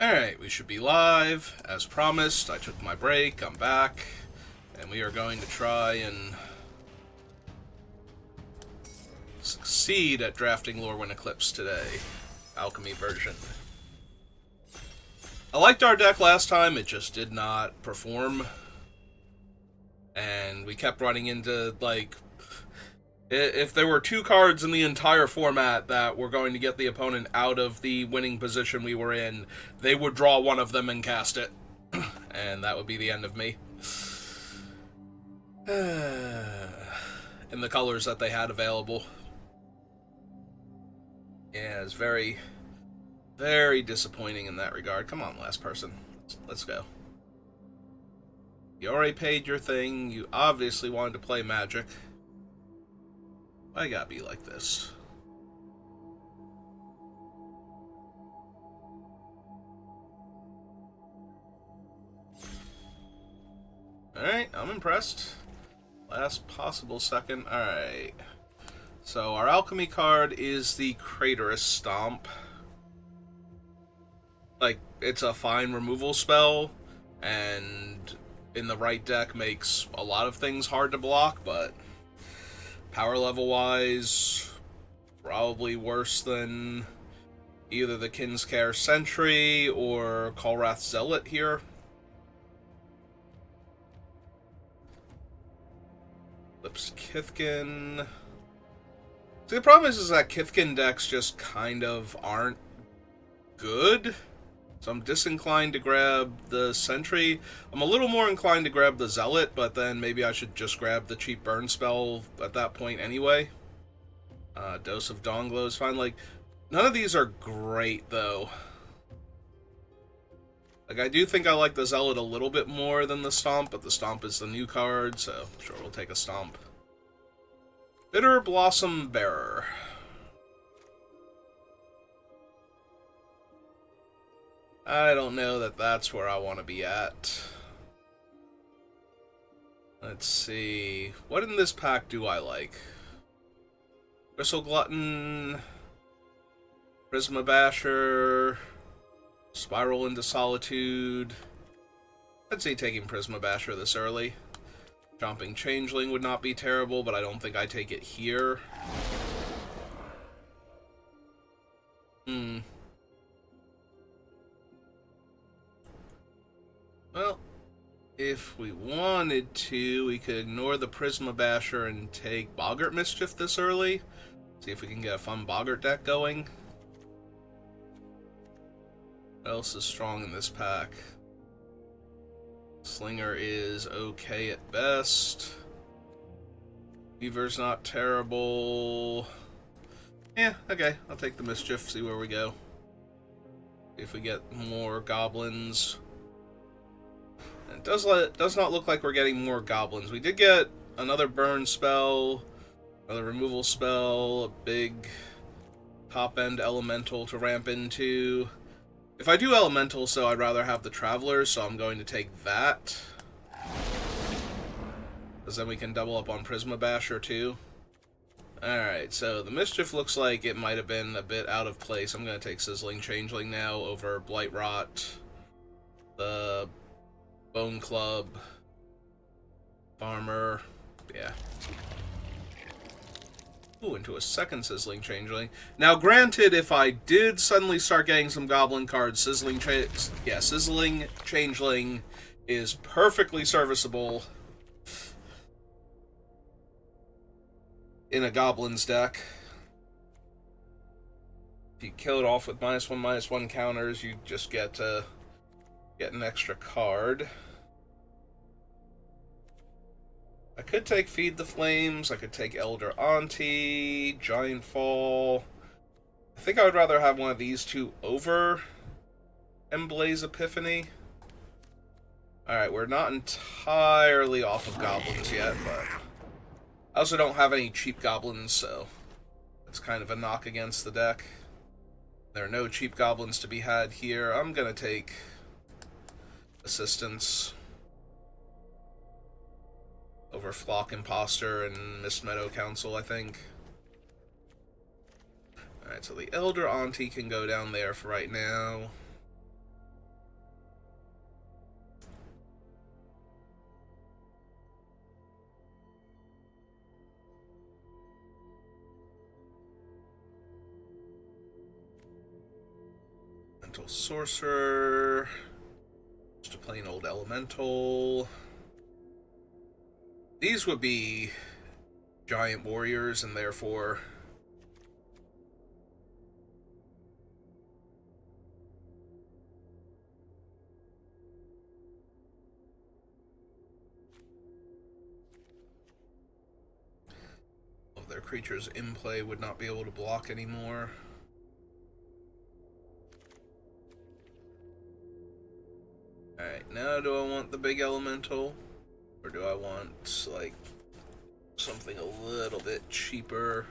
Alright, we should be live. As promised, I took my break, I'm back, and we are going to try and succeed at drafting Lorwyn Eclipsed today. Alchemy version. I liked our deck last time, it just did not perform. And we kept running into, like, if there were two cards in the entire format that were going to get the opponent out of the winning position we were in, they would draw one of them and cast it. And that would be the end of me. In the colors that they had available. Yeah, it's very, very disappointing in that regard. Come on, last person. Let's go. You already paid your thing. You obviously wanted to play Magic. Why gotta be like this? Alright, I'm impressed. Last possible second. Alright. So our Alchemy card is the Craterous Stomp. Like, it's a fine removal spell, and in the right deck makes a lot of things hard to block, but power level wise, probably worse than either the Kinscare Sentry or Kolrath Zealot here. Eclipsed Kithkin. See, the problem is that Kithkin decks just kind of aren't good. So I'm disinclined to grab the Sentry. I'm a little more inclined to grab the Zealot, but then maybe I should just grab the cheap burn spell at that point anyway. Dose of Dawn-Glow is fine. Like, none of these are great, though. Like, I do think I like the Zealot a little bit more than the Stomp, but the Stomp is the new card, so sure, we'll take a Stomp. Bitter Blossom Bearer. I don't know that that's where I want to be at. Let's see. What in this pack do I like? Bristle Glutton, Prisma Basher, Spiral into Solitude. I'd say taking Prisma Basher this early. Chomping Changeling would not be terrible, but I don't think I take it here. Well, if we wanted to, we could ignore the Prisma Basher and take Boggart Mischief this early. See if we can get a fun Boggart deck going. What else is strong in this pack? Slinger is okay at best. Weaver's not terrible. Yeah, okay, I'll take the Mischief, see where we go. See if we get more goblins. It does not look like we're getting more goblins. We did get another burn spell, another removal spell, a big top-end elemental to ramp into. If I do elemental, so I'd rather have the Traveler, so I'm going to take that. Because then we can double up on Prisma Basher, too. Alright, so the Mischief looks like it might have been a bit out of place. I'm going to take Sizzling Changeling now over Blight Rot. The Bone Club, Farmer, yeah. Ooh, into a second Sizzling Changeling. Now, granted, if I did suddenly start getting some Goblin cards, Sizzling Changeling is perfectly serviceable in a Goblin's deck. If you kill it off with -1/-1 counters, you just get an extra card. I could take Feed the Flames, I could take Elder Auntie, Giant Fall. I think I would rather have one of these two over Emblaze Epiphany. Alright, we're not entirely off of goblins yet, but I also don't have any cheap goblins, so it's kind of a knock against the deck. There are no cheap goblins to be had here. I'm gonna take Assistance over Flock Imposter and Miss Meadow Council, I think. Alright, so the Elder Auntie can go down there for right now. Elemental Sorcerer. Just a plain old Elemental. These would be giant warriors, and therefore... their creatures in play would not be able to block anymore. Alright, now do I want the big elemental? Or do I want, like, something a little bit cheaper?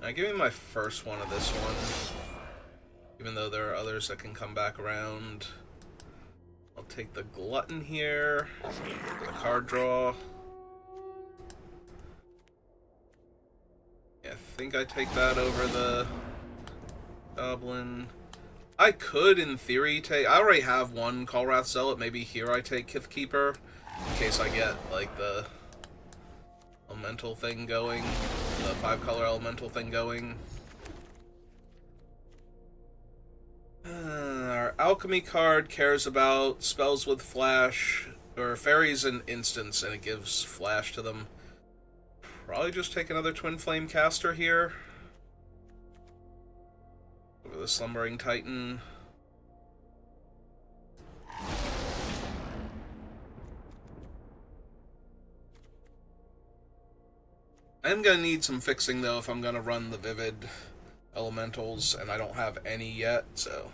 Now, give me my first one of this one. Even though there are others that can come back around. I'll take the Glutton here. The card draw. Yeah, I think I take that over the Goblin. I could, in theory, take... I already have one Callwrath Zealot. Maybe here I take Kithkeeper. In case I get, like, the elemental thing going. The 5-color elemental thing going. Our Alchemy card cares about spells with flash, or fairies and instants, and it gives flash to them. Probably just take another Twin Flame Caster here. Over the Slumbering Titan. I'm gonna need some fixing though if I'm gonna run the Vivid Elementals, and I don't have any yet, so...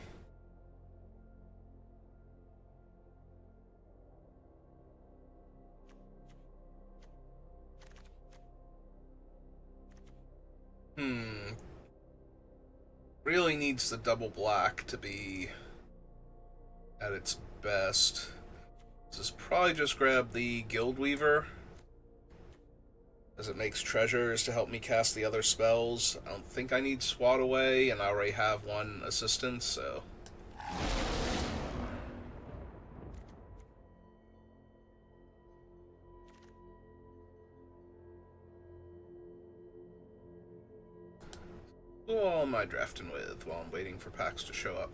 Really needs the double black to be at its best. This is probably just grab the Guild Weaver, as it makes treasures to help me cast the other spells. I don't think I need Swat Away, and I already have one assistance, so... Who all am I drafting with while I'm waiting for packs to show up?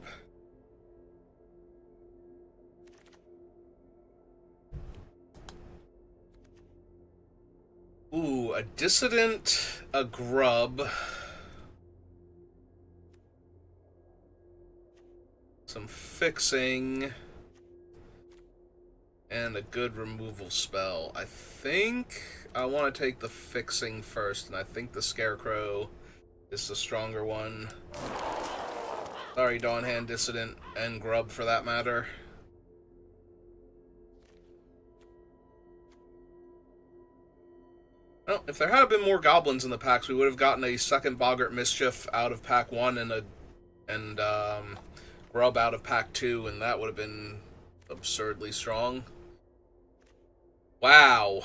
Ooh, a Dissident, a Grub, some fixing, and a good removal spell. I think I want to take the fixing first, and I think the Scarecrow is the stronger one. Sorry, Dawnhand, Dissident, and Grub for that matter. Well, if there had been more goblins in the packs, we would have gotten a second Boggart Mischief out of pack 1 and Grub out of pack 2, and that would have been absurdly strong. Wow.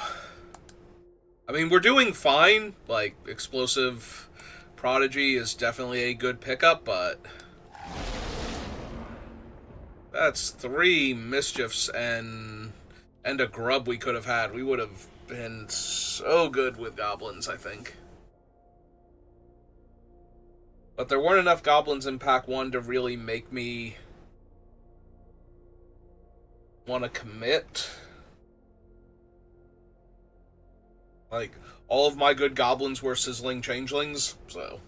I mean, we're doing fine. Like, Explosive Prodigy is definitely a good pickup, but that's 3 Mischiefs and a Grub we could have had. We would have been so good with goblins, I think. But there weren't enough goblins in pack 1 to really make me want to commit. Like, all of my good goblins were Sizzling Changelings, so...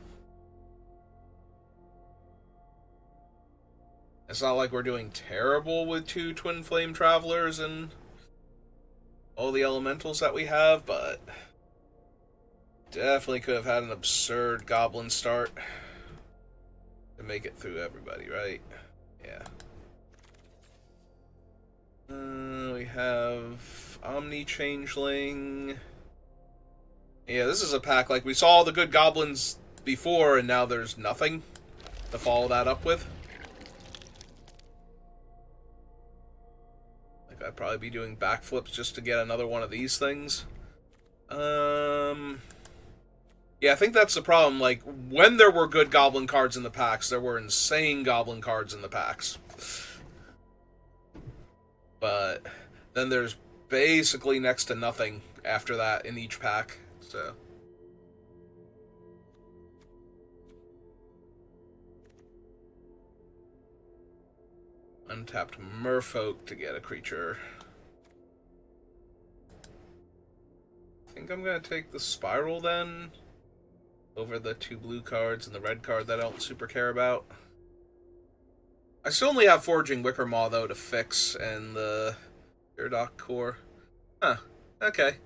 It's not like we're doing terrible with 2 Twin Flame Travelers and all the elementals that we have, but definitely could have had an absurd goblin start to make it through everybody, right? Yeah. We have Omni Changeling. Yeah, this is a pack, like, we saw all the good goblins before, and now there's nothing to follow that up with. Like, I'd probably be doing backflips just to get another one of these things. Yeah, I think that's the problem. Like, when there were good goblin cards in the packs, there were insane goblin cards in the packs. But then there's basically next to nothing after that in each pack. So Untapped Merfolk to get a creature. I think I'm going to take the Spiral then, over the 2 blue cards and the red card that I don't super care about. I still only have Forging Wicker Maw, though, to fix, and the Iridok Core. Huh, okay.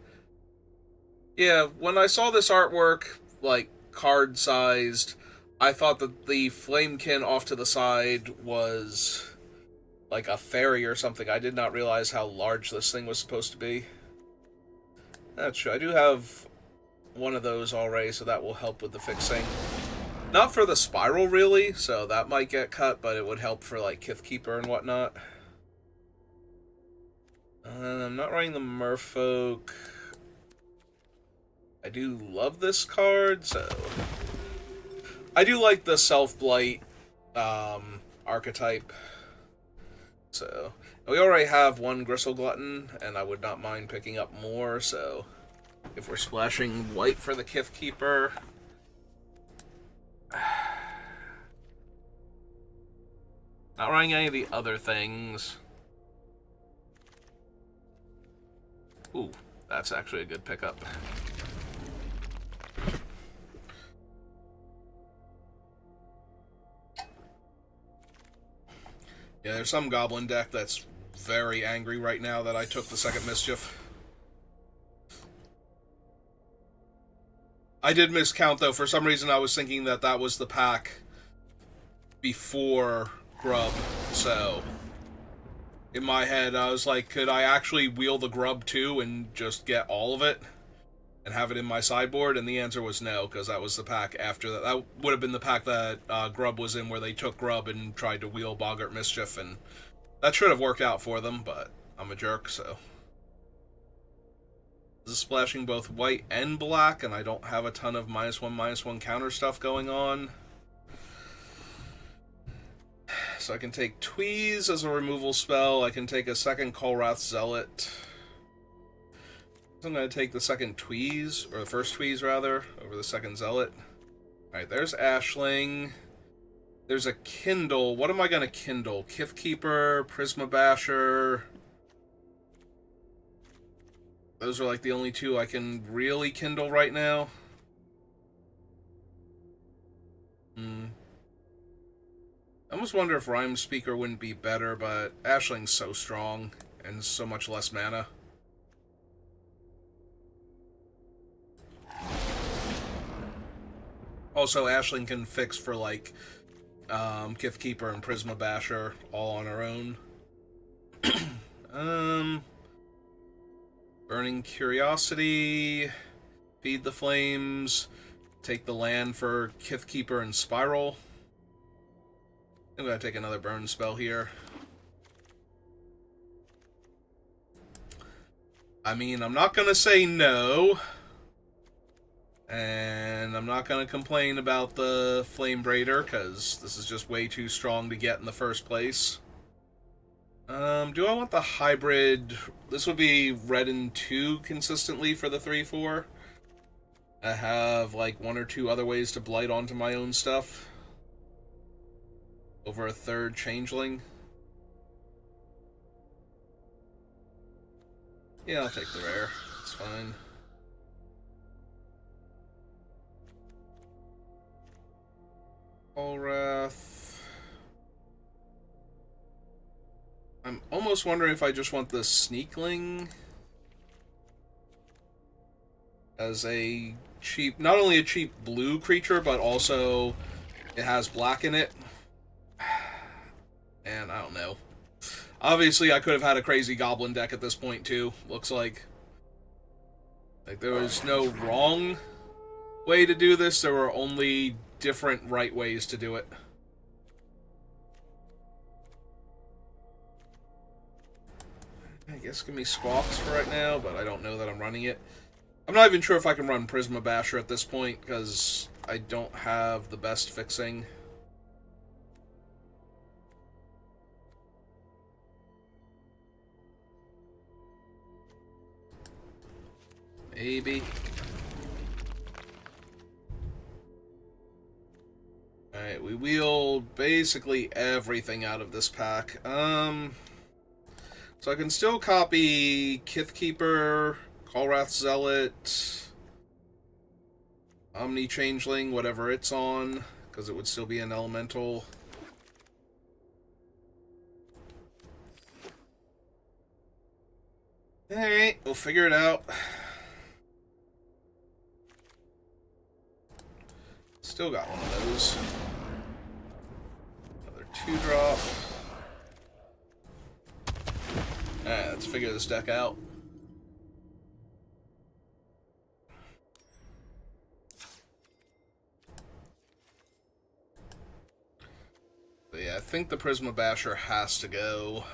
Yeah, when I saw this artwork, like, card-sized, I thought that the Flamekin off to the side was like a fairy or something. I did not realize how large this thing was supposed to be. That's true. I do have one of those already, so that will help with the fixing. Not for the Spiral, really, so that might get cut, but it would help for, like, Kithkeeper and whatnot. I'm not running the Merfolk. I do love this card, so... I do like the Self-Blight archetype. So, we already have 1 Gristle Glutton, and I would not mind picking up more, so... If we're splashing white for the Kithkeeper... Not running any of the other things. Ooh, that's actually a good pickup. Yeah, there's some Goblin deck that's very angry right now that I took the second Mischief. I did miscount, though. For some reason, I was thinking that that was the pack before Grub, so... In my head, I was like, could I actually wheel the Grub, too, and just get all of it? And have it in my sideboard? And the answer was no, because that was the pack after that. That would have been the pack that Grub was in, where they took Grub and tried to wheel Boggart Mischief, and that should have worked out for them, but I'm a jerk, so... This is splashing both white and black, and I don't have a ton of -1/-1 counter stuff going on. So I can take Tweeze as a removal spell. I can take a second Kolrath Zealot. So I'm going to take the second Tweeze, or the first Tweeze, rather, over the second Zealot. Alright, there's Ashling. There's a Kindle. What am I going to Kindle? Kithkeeper, Prisma Basher... Those are like the only 2 I can really kindle right now. I almost wonder if Rhyme Speaker wouldn't be better, but Ashling's so strong and so much less mana. Also, Ashling can fix for, like, Kithkeeper and Prisma Basher all on her own. Burning Curiosity, Feed the Flames, take the land for Kithkeeper and Spiral. I'm going to take another burn spell here. I mean, I'm not going to say no. And I'm not going to complain about the Flame Braider, because this is just way too strong to get in the first place. Do I want the hybrid? This would be red and 2 consistently for the 3/4. I have like 1 or 2 other ways to blight onto my own stuff. Over a 3rd Changeling. Yeah, I'll take the rare. It's fine. Kolrath. I'm almost wondering if I just want the Sneakling as a cheap, not only a cheap blue creature, but also it has black in it. And I don't know. Obviously, I could have had a crazy Goblin deck at this point, too. Looks like there was no wrong way to do this. There were only different right ways to do it. I guess give me Squawks for right now, but I don't know that I'm running it. I'm not even sure if I can run Prisma Basher at this point, because I don't have the best fixing. Maybe. Alright, we wheeled basically everything out of this pack. So I can still copy Kithkeeper, Callwrath Zealot, Omni Changeling, whatever it's on, because it would still be an elemental. Alright, we'll figure it out. Still got one of those. Another 2-drop. Alright, let's figure this deck out. But yeah, I think the Prisma Basher has to go.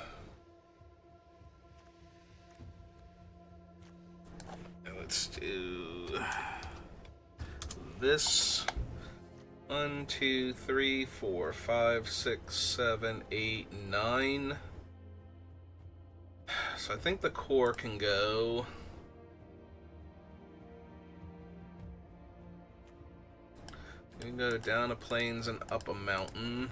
Let's do this. 1, 2, 3, 4, 5, 6, 7, 8, 9. So I think the core can go. We can go down a plains and up a mountain.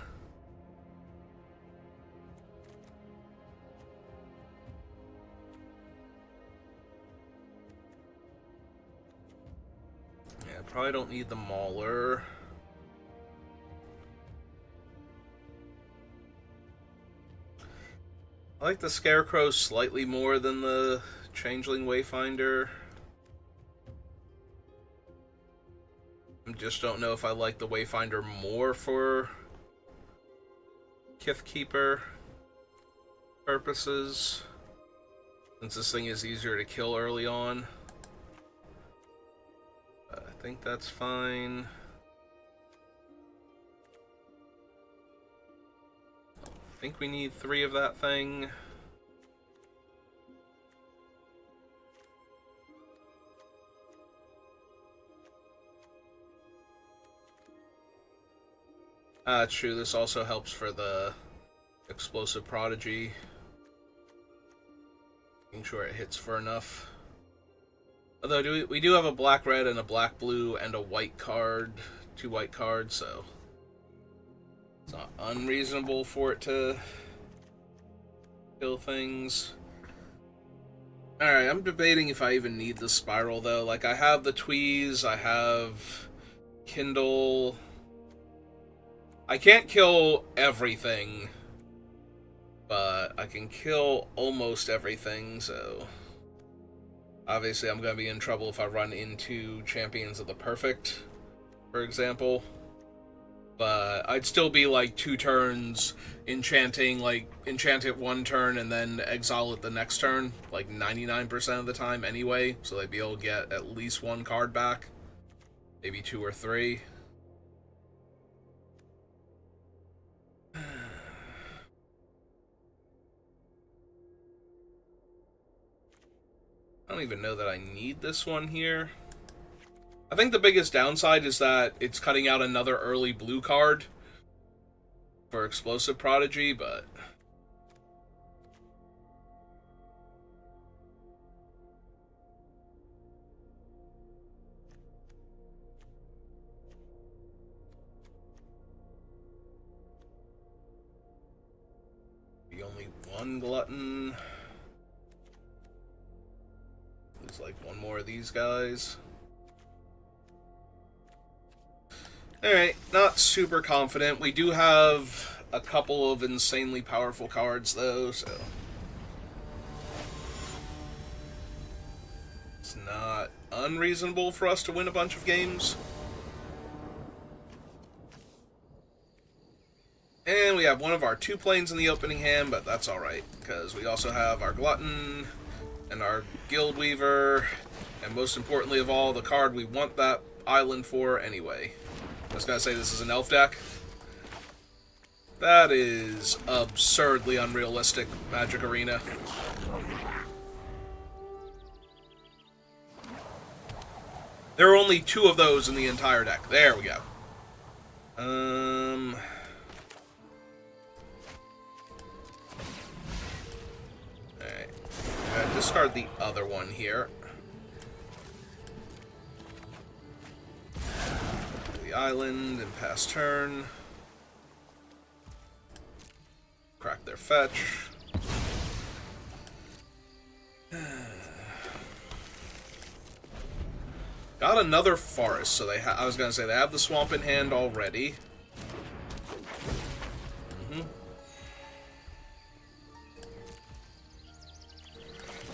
Yeah, probably don't need the Mauler. I like the Scarecrow slightly more than the Changeling Wayfinder. I just don't know if I like the Wayfinder more for Kithkeeper purposes, since this thing is easier to kill early on. I think that's fine. I think we need 3 of that thing. True, this also helps for the Explosive Prodigy. Making sure it hits for enough. Although we do have a black-red and a black-blue and a white card, 2 white cards, so it's not unreasonable for it to kill things. Alright, I'm debating if I even need the Spiral, though. Like, I have the Tweeze, I have Kindle. I can't kill everything, but I can kill almost everything, so obviously I'm going to be in trouble if I run into Champions of the Perfect, for example. But I'd still be like 2 turns enchanting, like enchant it 1 turn and then exile it the next turn, like 99% of the time anyway, so they'd be able to get at least 1 card back, maybe 2 or 3. I don't even know that I need this one here. I think the biggest downside is that it's cutting out another early blue card for Explosive Prodigy, but the only 1 glutton. There's like 1 more of these guys. Alright, not super confident. We do have a couple of insanely powerful cards, though, so it's not unreasonable for us to win a bunch of games. And we have one of our 2 planes in the opening hand, but that's alright, because we also have our Glutton and our Guild Weaver, and most importantly of all, the card we want that island for anyway. I was gonna say this is an elf deck. That is absurdly unrealistic, Magic Arena. There are only 2 of those in the entire deck. There we go. Alright. I'm gonna discard the other one here. The island and pass turn. their fetch. Got another forest, so I was gonna say they have the swamp in hand already.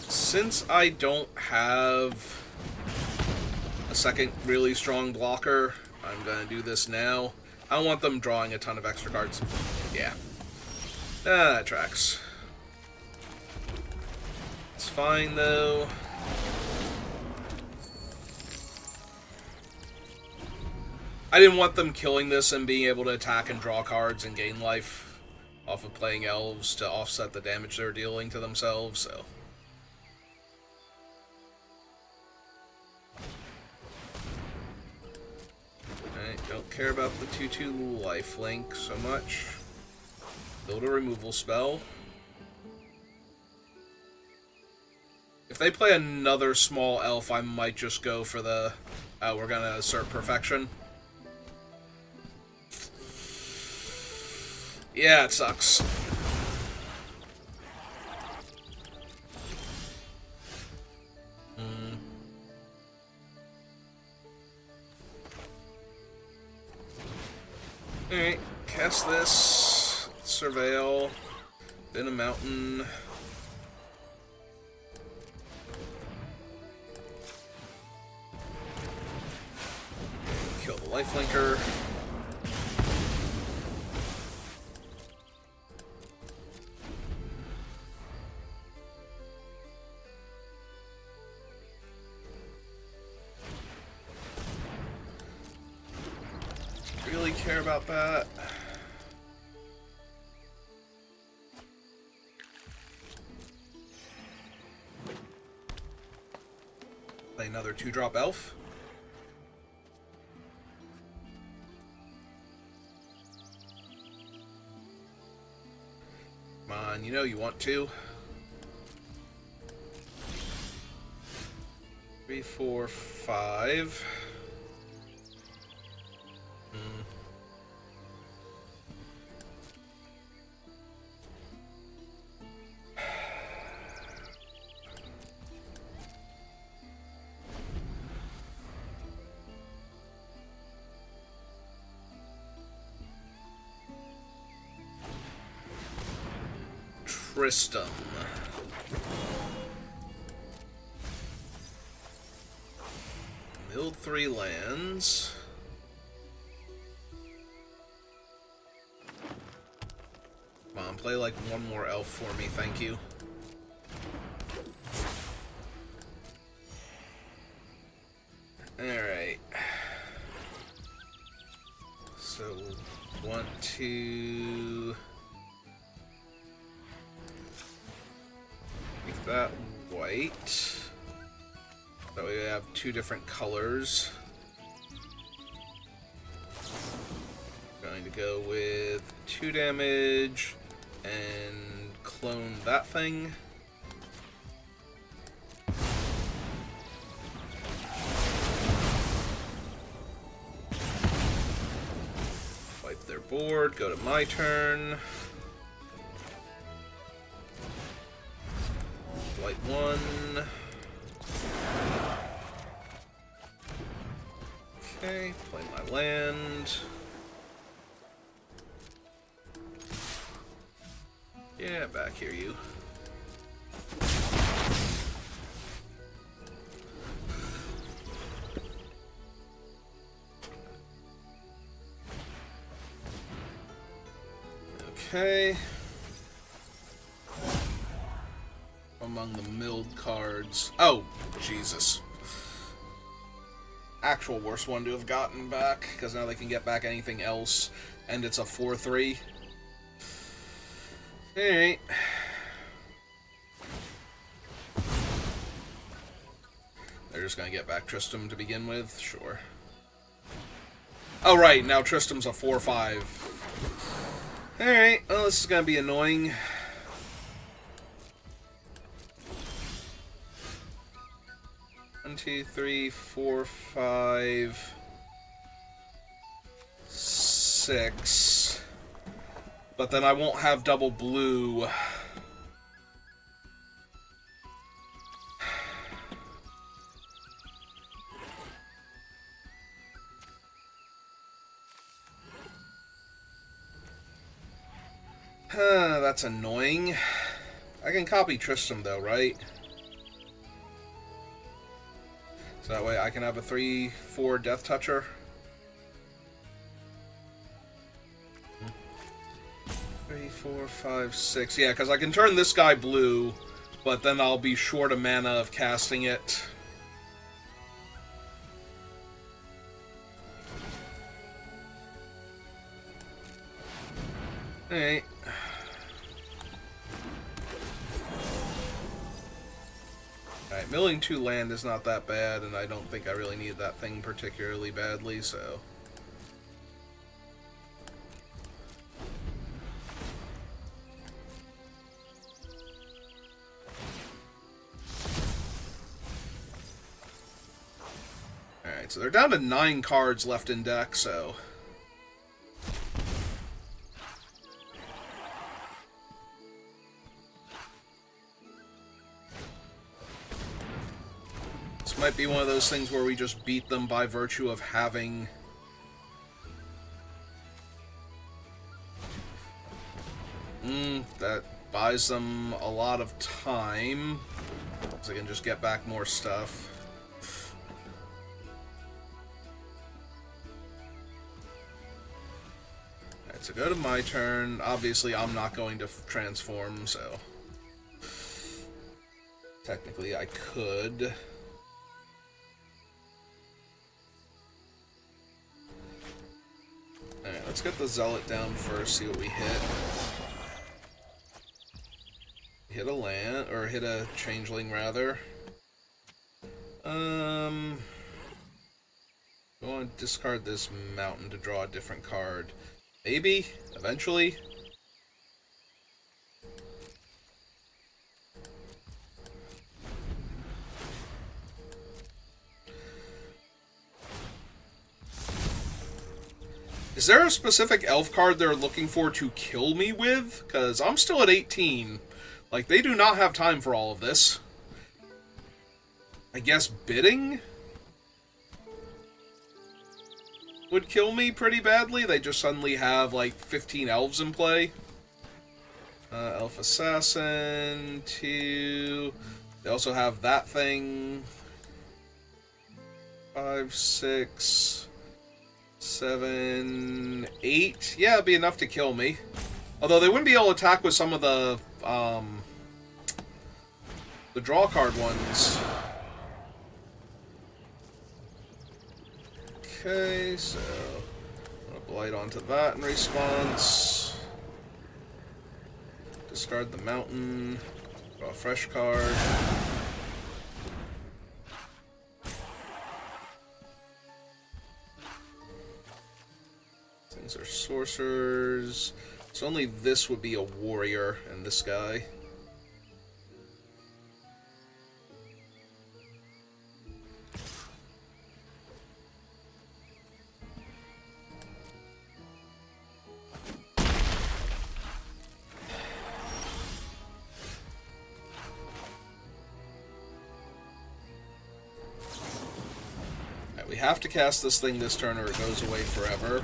Since I don't have a second really strong blocker, I'm gonna do this now. I don't want them drawing a ton of extra cards. Yeah. That tracks. It's fine, though. I didn't want them killing this and being able to attack and draw cards and gain life off of playing elves to offset the damage they're dealing to themselves, so... Alright, don't care about the 2/2 lifelink so much. Build a removal spell. If they play another small elf, I might just go for the... we're gonna assert perfection. Yeah, it sucks. Alright, cast this. Surveil. Then a mountain. Kill the lifelinker. Really care about that. Play another 2-drop elf. Come on, you know you want to. 3, 4, 5. Tristram. Milled 3 lands. Come on, play like one more elf for me, thank you. Alright. So, want to... make that white. That way we have 2 different colors. Going to go with 2 damage and clone that thing. Wipe their board, go to my turn. White 1. Okay, play my land. Yeah, back here, you. Okay. Among the milled cards. Oh, Jesus. Actual worst one to have gotten back, because now they can get back anything else, and it's a 4/3. Alright. They're just gonna get back Tristram to begin with? Sure. Oh, right, now Tristram's a 4/5. Alright, well, this is gonna be annoying. 1, 2, 3, 4, 5, 6. But then I won't have double blue. That's annoying. I can copy Tristram though, right? So that way I can have a 3/4 Death Toucher. 3, 4, 5, 6. Yeah, because I can turn this guy blue, but then I'll be short a mana of casting it. Alright. Alright, milling 2 land is not that bad, and I don't think I really need that thing particularly badly, so... Alright, so they're down to 9 cards left in deck, so... This might be one of those things where we just beat them by virtue of having... that buys them a lot of time, so I can just get back more stuff. Alright, so go to my turn. Obviously, I'm not going to transform, so... Technically, I could... Alright, let's get the Zealot down first, see what we hit. Hit a land, or hit a Changeling, rather. Go on, discard this mountain to draw a different card. Maybe, eventually. Is there a specific elf card they're looking for to kill me with? Because I'm still at 18. Like, they do not have time for all of this. I guess bidding would kill me pretty badly. They just suddenly have, like, 15 elves in play. Elf Assassin, 2. They also have that thing. 5, 6, 7, 8. Yeah, it'd be enough to kill me. Although they wouldn't be able to attack with some of the draw card ones. Okay, so I'm gonna blight onto that in response. Discard the mountain. Draw a fresh card. Things are sorcerers. So only this would be a warrior, and this guy. Alright, we have to cast this thing this turn or it goes away forever.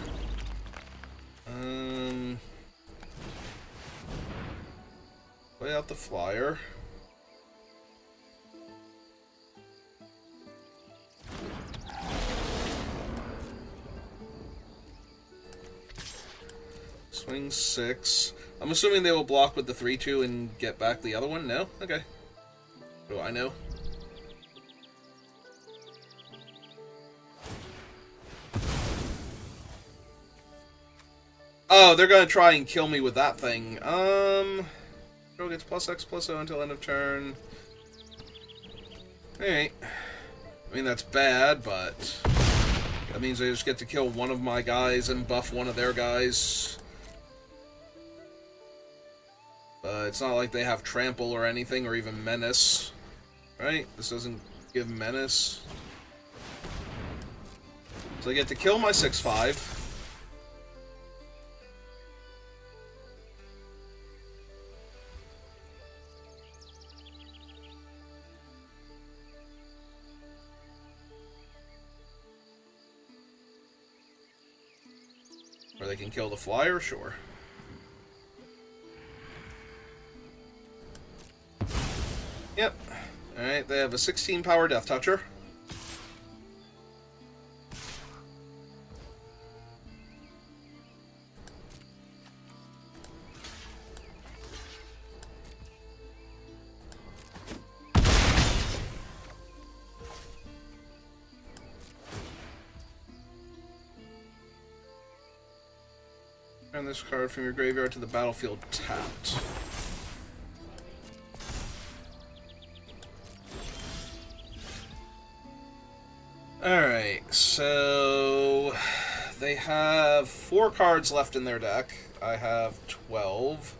Play out the flyer. Swing 6. I'm assuming they will block with the 3/2 and get back the other one? No? Okay. What do I know? Oh, they're gonna try and kill me with that thing. Draw gets +X/+O until end of turn. Alright. I mean, that's bad, but that means I just get to kill one of my guys and buff one of their guys. But it's not like they have Trample or anything, or even Menace. Right? This doesn't give Menace. So I get to kill my 6/5. they can kill the flyer? Sure. Yep. Alright, they have a 16 power Death Toucher. Turn this card from your graveyard to the battlefield tapped. Alright, so they have 4 cards left in their deck. I have 12.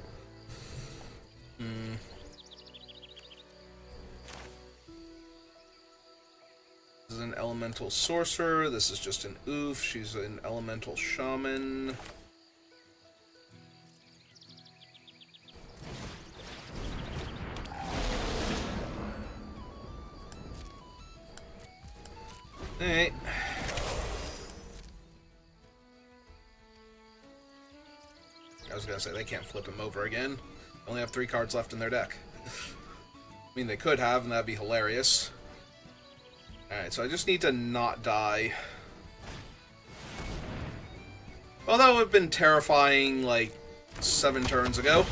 This is an elemental sorcerer. This is just an oof. She's an elemental shaman. Alright. I was gonna say, they can't flip him over again. They only have 3 cards left in their deck. I mean, they could have, and that'd be hilarious. Alright, so I just need to not die. Well, that would have been terrifying, like, 7 turns ago.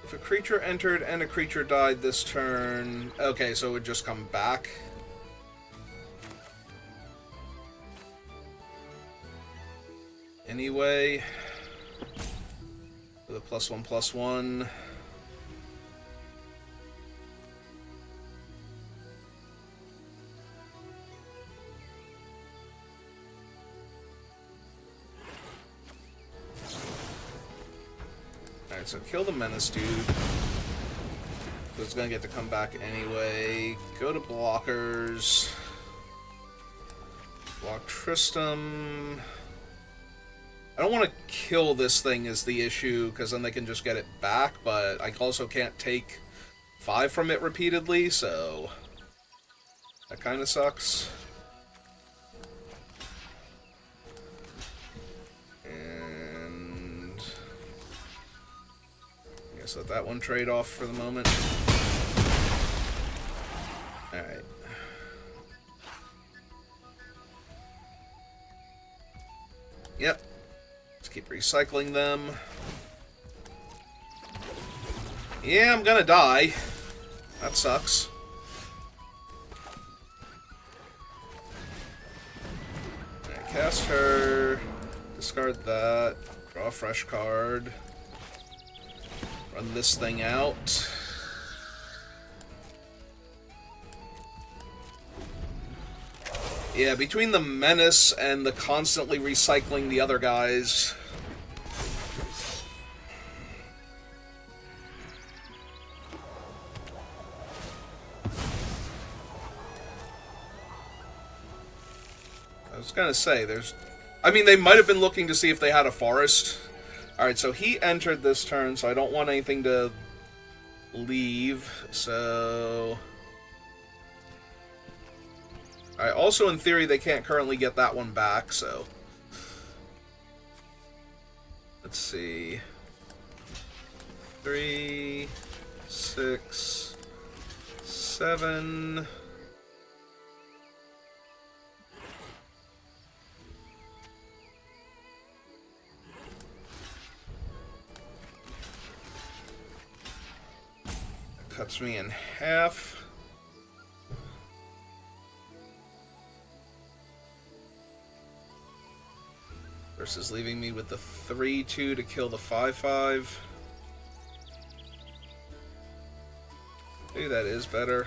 If a creature entered and a creature died this turn... Okay, so it would just come back. Anyway... With a +1/+1... Alright, so kill the Menace dude. So it's gonna get to come back anyway. Go to blockers. Block Tristram. I don't want to kill this thing is the issue, because then they can just get it back, but I also can't take 5 from it repeatedly, so that kind of sucks. And I guess let that one trade off for the moment. Alright. Yep. Let's keep recycling them. Yeah, I'm gonna die. That sucks. Alright, cast her. Discard that. Draw a fresh card. Run this thing out. Yeah, between the Menace and the constantly recycling the other guys... I was gonna say, there's... I mean, they might have been looking to see if they had a forest. Alright, so he entered this turn, so I don't want anything to leave, so... Alright, also in theory they can't currently get that one back, so... Let's see... 3, 6, 7... Cuts me in half. Versus leaving me with the 3-2 to kill the 5-5. Maybe that is better.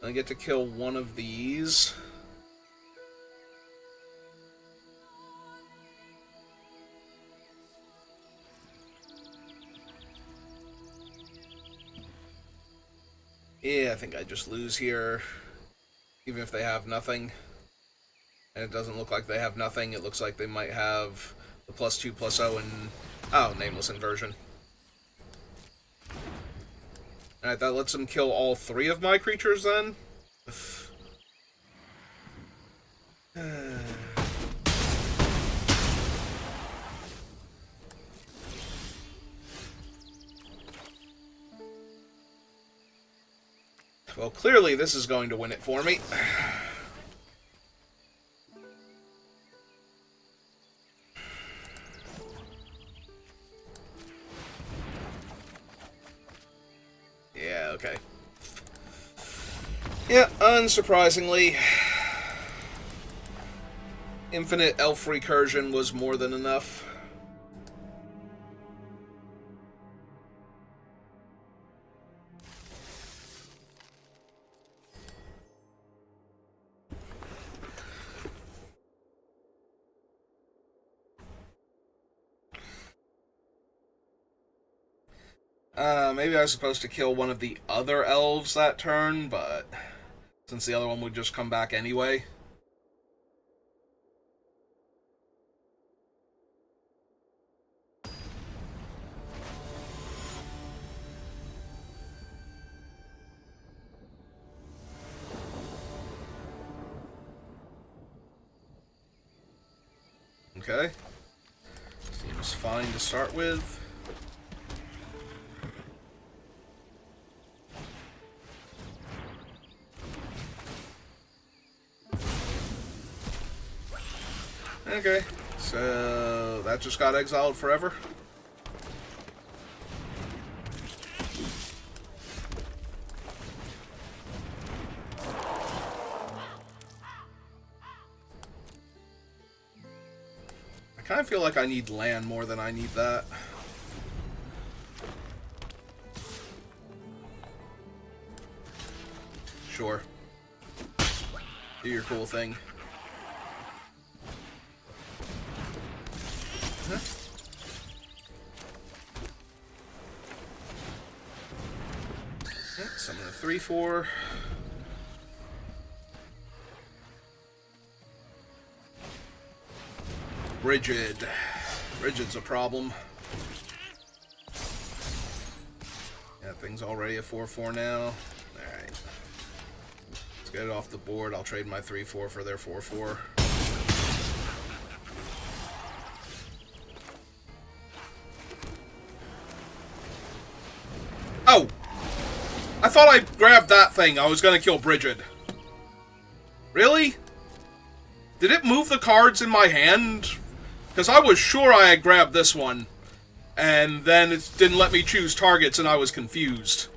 I get to kill one of these. Yeah, I think I just lose here, even if they have nothing. And it doesn't look like they have nothing. It looks like they might have the +2/+0 and... Oh, Nameless Inversion. Alright, that lets them kill all 3 of my creatures then? Well, clearly this is going to win it for me. Yeah, okay. Yeah, unsurprisingly, Infinite Elf Recursion was more than enough. Maybe I was supposed to kill one of the other elves that turn, but since the other one would just come back anyway. Okay. Seems fine to start with. Okay, so that just got exiled forever. I kind of feel like I need land more than I need that. Sure. Do your cool thing. Summon a 3/4. Rigid. Rigid's a problem. Yeah, thing's already a 4/4 now. Alright. Let's get it off the board. I'll trade my 3/4 for their 4/4. Oh! I thought I grabbed that thing. I was gonna kill Brigid. Really? Did it move the cards in my hand? Because I was sure I had grabbed this one. And then it didn't let me choose targets and I was confused.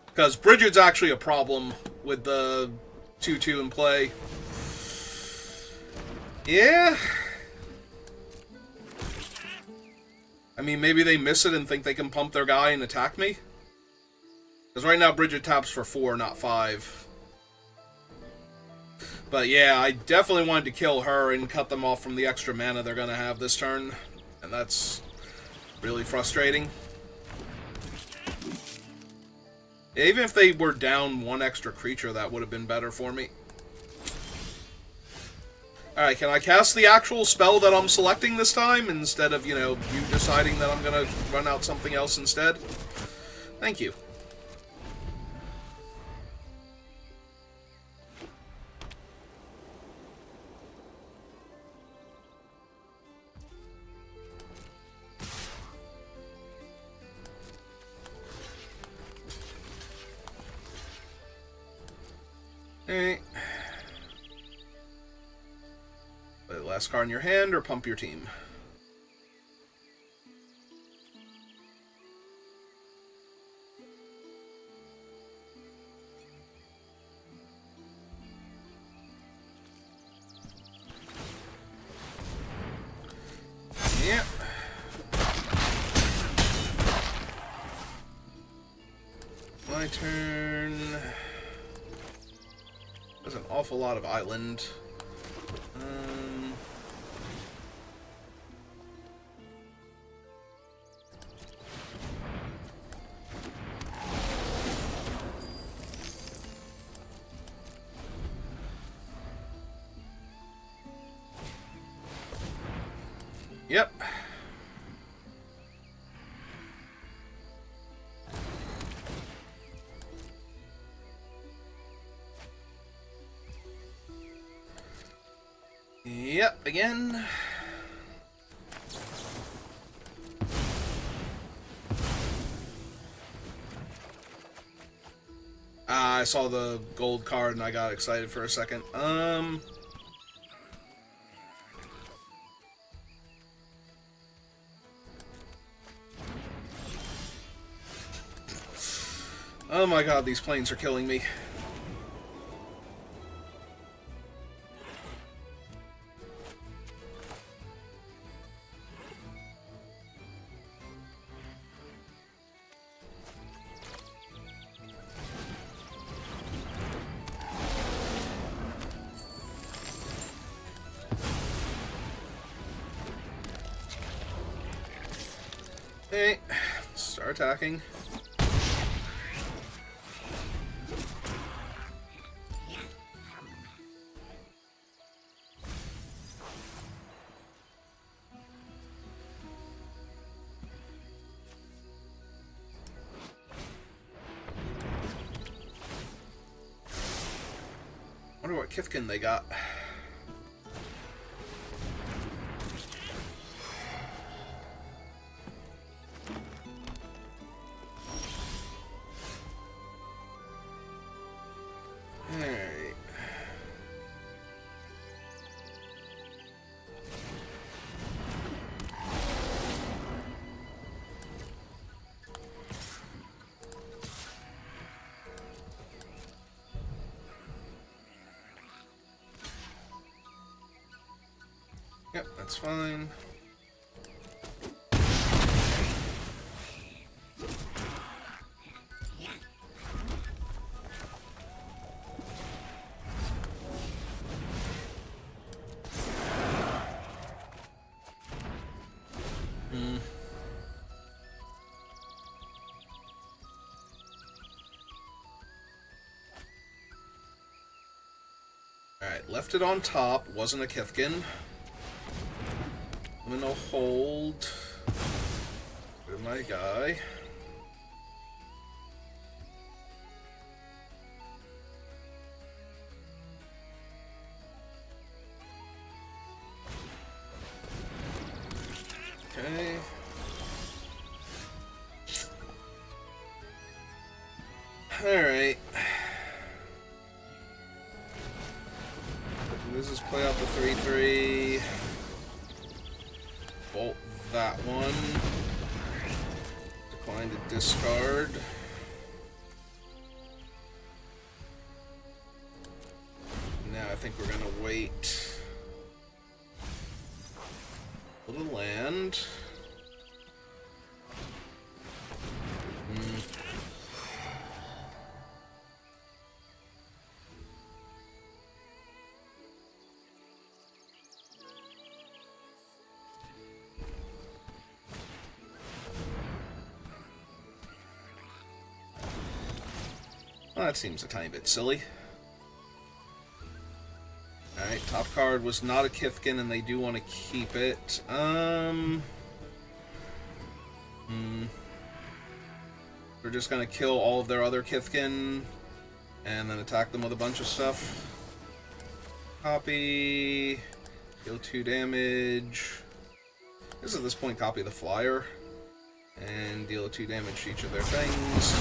Because Brigid's actually a problem with the 2/2 in play. Yeah. I mean, maybe they miss it and think they can pump their guy and attack me? Because right now Brigid taps for 4, not 5. But yeah, I definitely wanted to kill her and cut them off from the extra mana they're going to have this turn. And that's really frustrating. Yeah, even if they were down 1 extra creature, that would have been better for me. Alright, can I cast the actual spell that I'm selecting this time instead of, you deciding that I'm going to run out something else instead? Thank you. Alright. Play the last card in your hand or pump your team. Yep. My turn. There's an awful lot of island. Yep. Yep, again. I saw the gold card and I got excited for a second. Oh my god, these planes are killing me. Okay, start attacking. Wonder what Kifkin they got. Alright. Yep, that's fine. Alright, left it on top. Wasn't a Kifkin. I'm gonna hold with my guy. Okay. Alright. This is play out the 3/3. Bolt that one. Decline to discard. Now I think we're gonna wait. A little land. Well, that seems a tiny bit silly. Alright, top card was not a Kifkin, and they do want to keep it. We're just gonna kill all of their other Kifkin, and then attack them with a bunch of stuff. Copy. Deal 2 damage. I guess at this point, copy the flyer. And deal 2 damage to each of their things.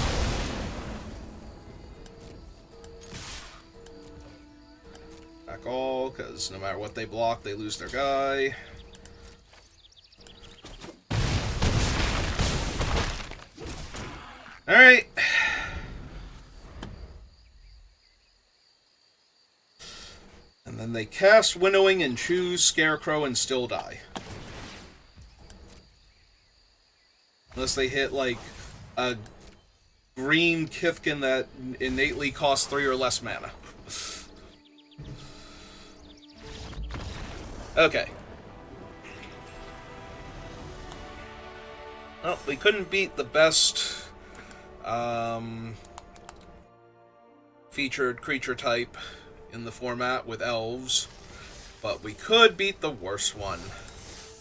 All, because no matter what they block, they lose their guy. Alright. And then they cast Winnowing and choose Scarecrow and still die. Unless they hit, like, a green Kifkin that innately costs 3 or less mana. Okay. Well, we couldn't beat the best featured creature type in the format with elves, but we could beat the worst one.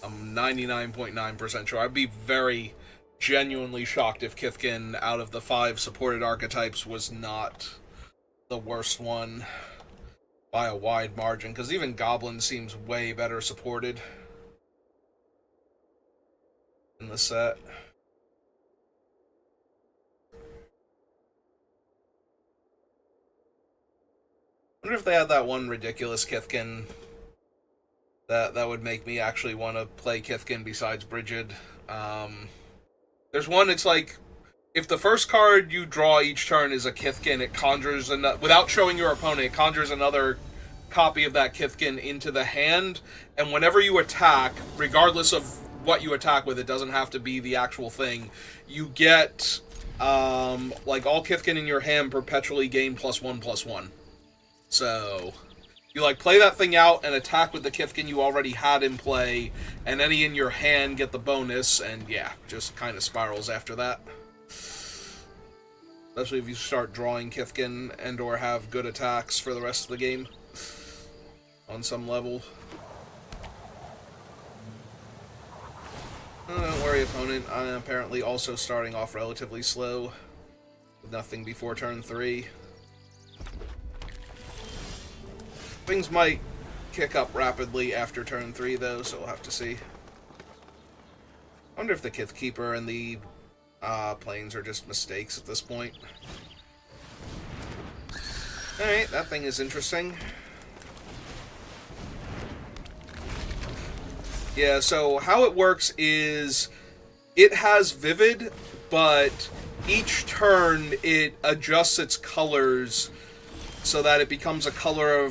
I'm 99.9% sure. I'd be very genuinely shocked if Kithkin, out of the 5 supported archetypes, was not the worst one by a wide margin, because even Goblin seems way better supported in the set. I wonder if they had that one ridiculous Kithkin that would make me actually want to play Kithkin besides Brigid. There's one, it's like, if the first card you draw each turn is a Kithkin, it conjures, without showing your opponent, it conjures another copy of that Kithkin into the hand, and whenever you attack, regardless of what you attack with, it doesn't have to be the actual thing, you get, like, all Kithkin in your hand perpetually gain +1/+1. So, you, like, play that thing out and attack with the Kithkin you already had in play, and any in your hand get the bonus, and yeah, just kind of spirals after that. Especially if you start drawing Kithkin and or have good attacks for the rest of the game. On some level. Oh, don't worry, opponent. I'm apparently also starting off relatively slow. With nothing before turn 3. Things might kick up rapidly after turn 3, though, so we'll have to see. I wonder if the Kith Keeper and the planes are just mistakes at this point. Alright, that thing is interesting. Yeah, so how it works is it has Vivid, but each turn it adjusts its colors so that it becomes a color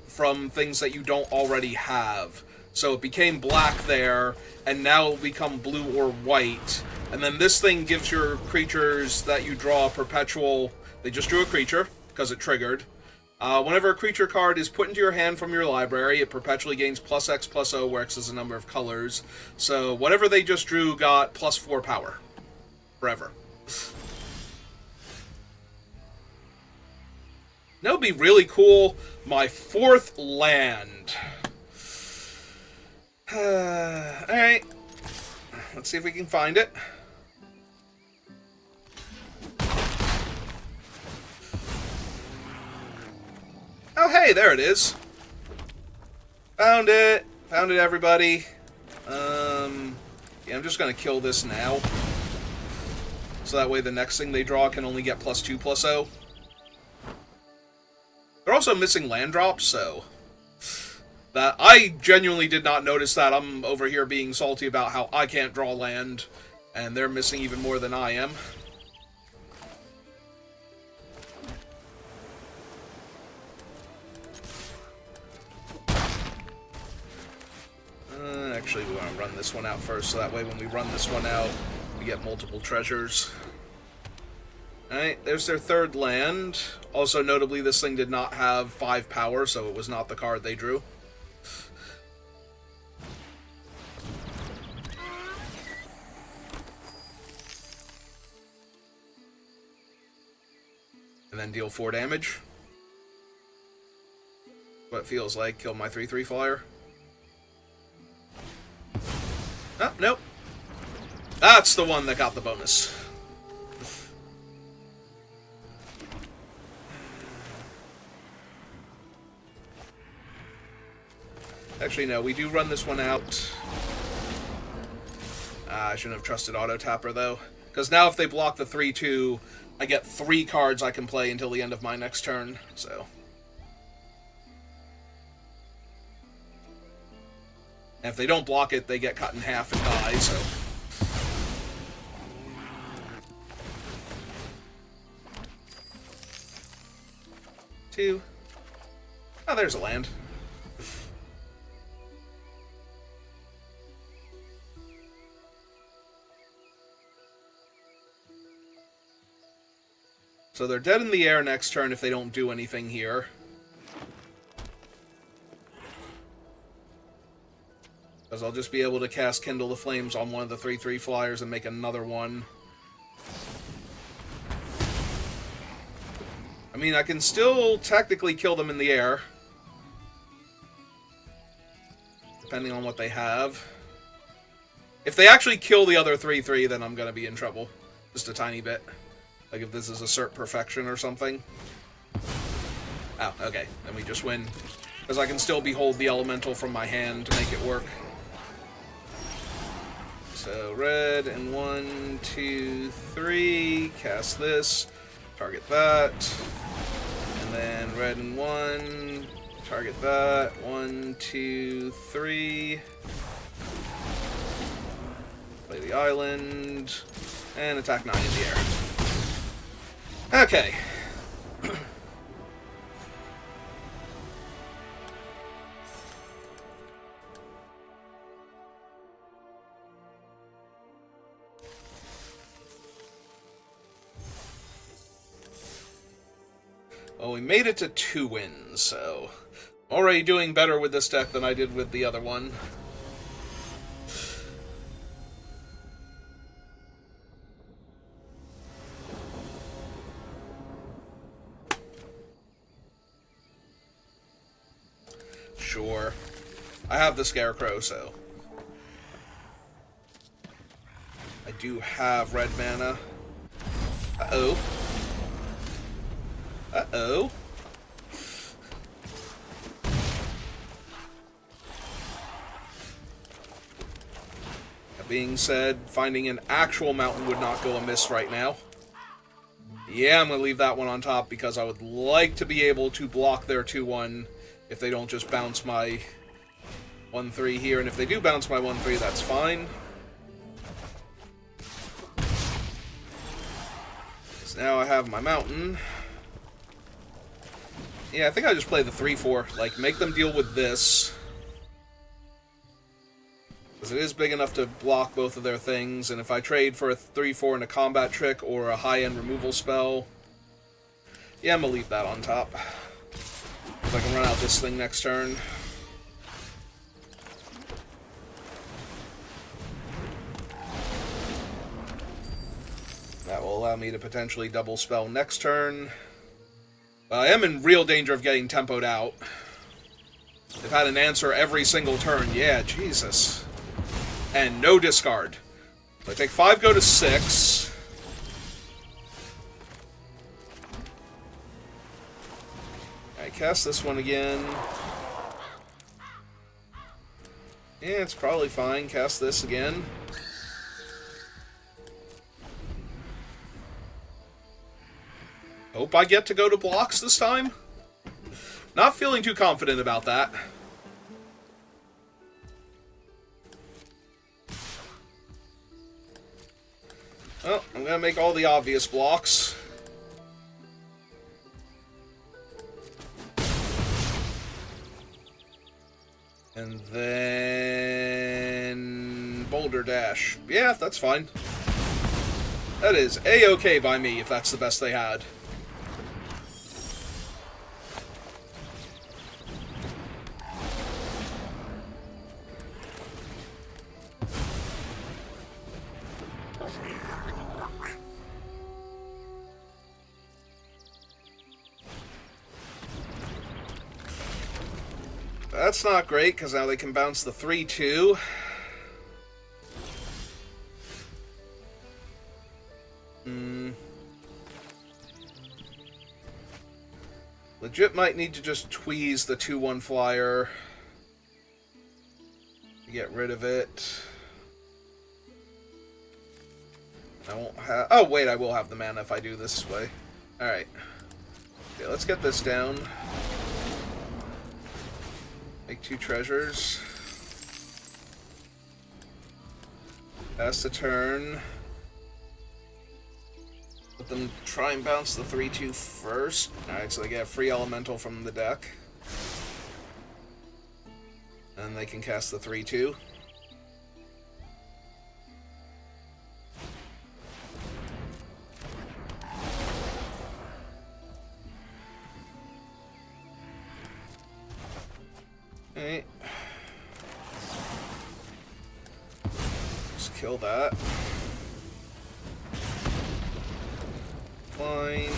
from things that you don't already have. So it became black there, and now it will become blue or white. And then this thing gives your creatures that you draw a perpetual... They just drew a creature, because it triggered. Whenever a creature card is put into your hand from your library, it perpetually gains +X/+O, where X is the number of colors. So whatever they just drew got +4 power. Forever. That would be really cool. My 4th land. Alright. Let's see if we can find it. Oh, hey, there it is. Found it. Found it, everybody. Yeah, I'm just going to kill this now. So that way the next thing they draw can only get +2/+O. They're also missing land drops, so... That I genuinely did not notice that. I'm over here being salty about how I can't draw land, and they're missing even more than I am. Actually, we want to run this one out first, so that way when we run this one out, we get multiple treasures. Alright, there's their 3rd land. Also, notably, this thing did not have 5 power, so it was not the card they drew. And then deal 4 damage. What it feels like. Kill my 3/3 flyer. Oh, nope. That's the one that got the bonus. Actually, no, we do run this one out. I shouldn't have trusted Auto Tapper, though. Because now if they block the 3/2, I get 3 cards I can play until the end of my next turn, so... And if they don't block it, they get cut in half and die, so... Two. Oh, there's a land. So they're dead in the air next turn if they don't do anything here. Because I'll just be able to cast Kindle the Flames on one of the 3/3 flyers and make another one. I mean, I can still technically kill them in the air. Depending on what they have. If they actually kill the other 3/3, then I'm gonna be in trouble. Just a tiny bit. Like if this is Assert Perfection or something. Oh, okay. Then we just win. Because I can still behold the elemental from my hand to make it work. So red and 1, 2, 3. Cast this. Target that. And then red and 1. Target that. 1, 2, 3. Play the island. And attack 9 in the air. Okay. Well, we made it to 2 wins, so already doing better with this deck than I did with the other one. Sure. I have the Scarecrow, so I do have red mana. Uh-oh. Uh-oh. That being said, finding an actual mountain would not go amiss right now. Yeah, I'm going to leave that one on top because I would like to be able to block their 2/1 if they don't just bounce my 1/3 here. And if they do bounce my 1/3, that's fine. So now I have my mountain. Yeah, I think I just play the 3/4. Like, make them deal with this. Because it is big enough to block both of their things, and if I trade for a 3/4 and a combat trick or a high-end removal spell, yeah, I'm going to leave that on top. If I can run out this thing next turn. That will allow me to potentially double spell next turn. I am in real danger of getting tempoed out. They've had an answer every single turn. Yeah, Jesus. And no discard. So I take 5, go to 6. I cast this one again. Yeah, it's probably fine. Cast this again. Hope I get to go to blocks this time. Not feeling too confident about that. Well, I'm going to make all the obvious blocks. And then Boulder Dash. Yeah, that's fine. That is A-okay by me if that's the best they had. That's not great, because now they can bounce the 3/2. Legit might need to just tweeze the 2/1 flyer to get rid of it. I won't have... Oh, wait, I will have the mana if I do this way. Alright. Okay, let's get this down. Make 2 treasures. Pass the turn. Let them try and bounce the 3/2 first. Alright, so they get a free elemental from the deck. And they can cast the 3/2. Alright. Just kill that. Fine.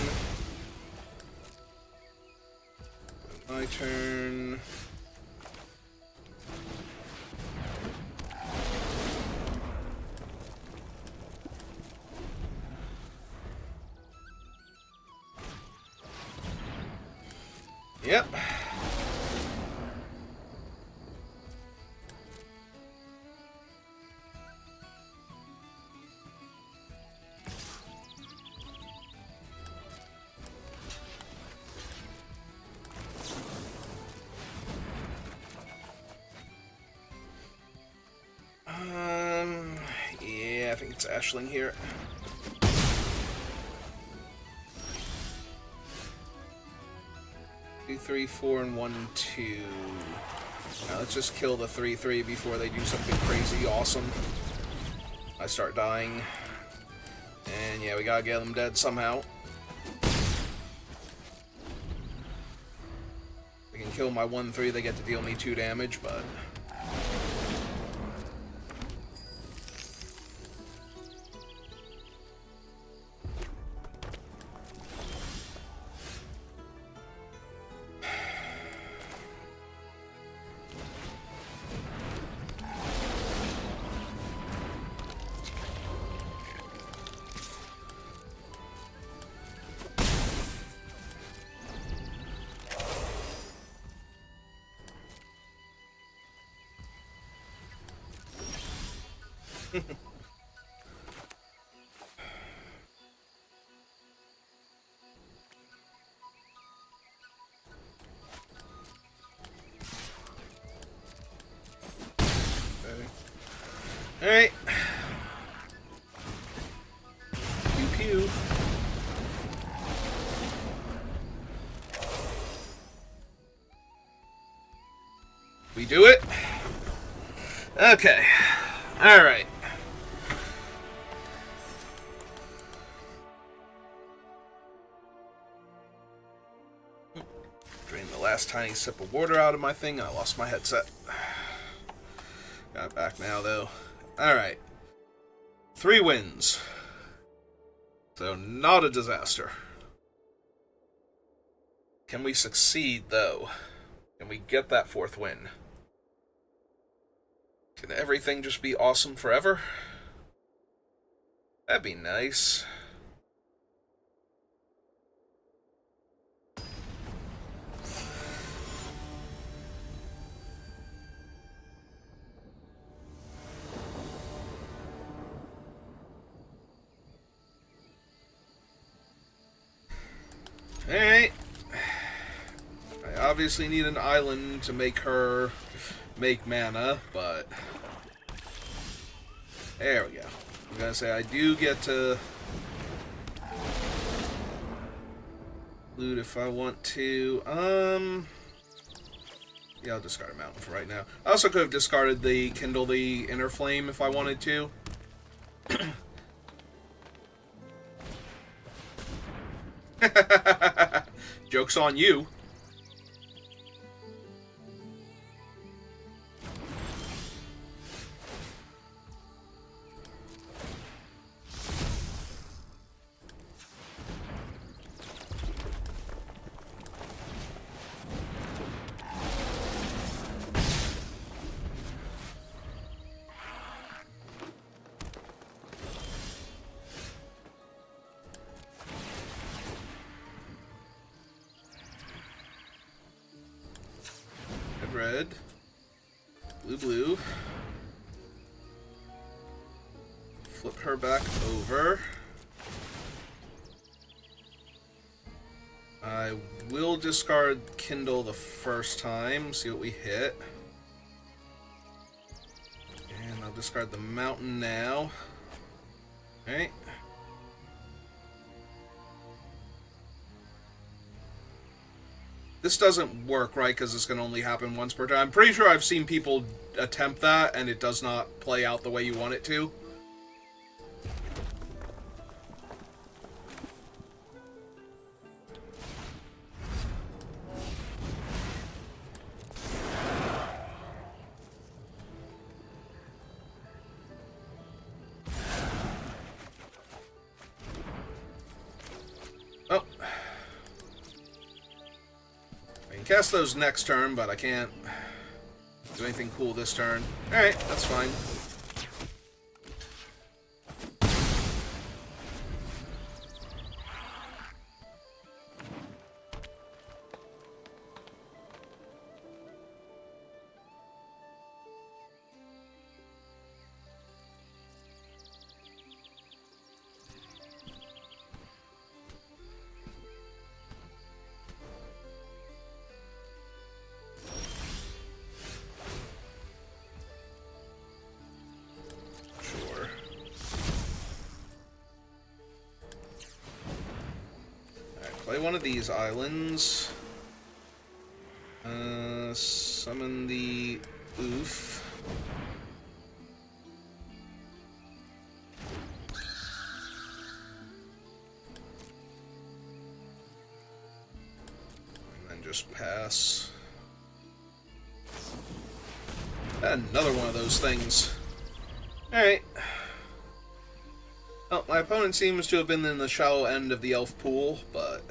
My turn. Yep. Yeah, I think it's Ashling here. Two, 3, 4, and 1, 2. Now let's just kill the 3/3 before they do something crazy awesome. I start dying. And yeah, we gotta get them dead somehow. They can kill my 1/3, they get to deal me 2 damage, but... Alright. Pew pew. We do it? Okay. Alright. Drain the last tiny sip of water out of my thing, and I lost my headset. Got it back now, though. Alright. 3 wins. So, not a disaster. Can we succeed, though? Can we get that 4th win? Can everything just be awesome forever? That'd be nice. Alright. I obviously need an island to make her make mana, but... There we go. I'm gonna say I do get to loot if I want to. Yeah, I'll discard a mountain for right now. I also could have discarded the Kindle the Inner Flame if I wanted to. Joke's on you. Red, blue, blue. Flip her back over. I will discard Kindle the first time, see what we hit. And I'll discard the mountain now. Alright. This doesn't work, right? Because this can only happen once per time. I'm pretty sure I've seen people attempt that, and it does not play out the way you want it to. Oh. I can cast those next turn, but I can't do anything cool this turn. Alright, that's fine. one of these islands. Summon the oof. And then just pass. Another one of those things. Alright. Well, my opponent seems to have been in the shallow end of the elf pool, but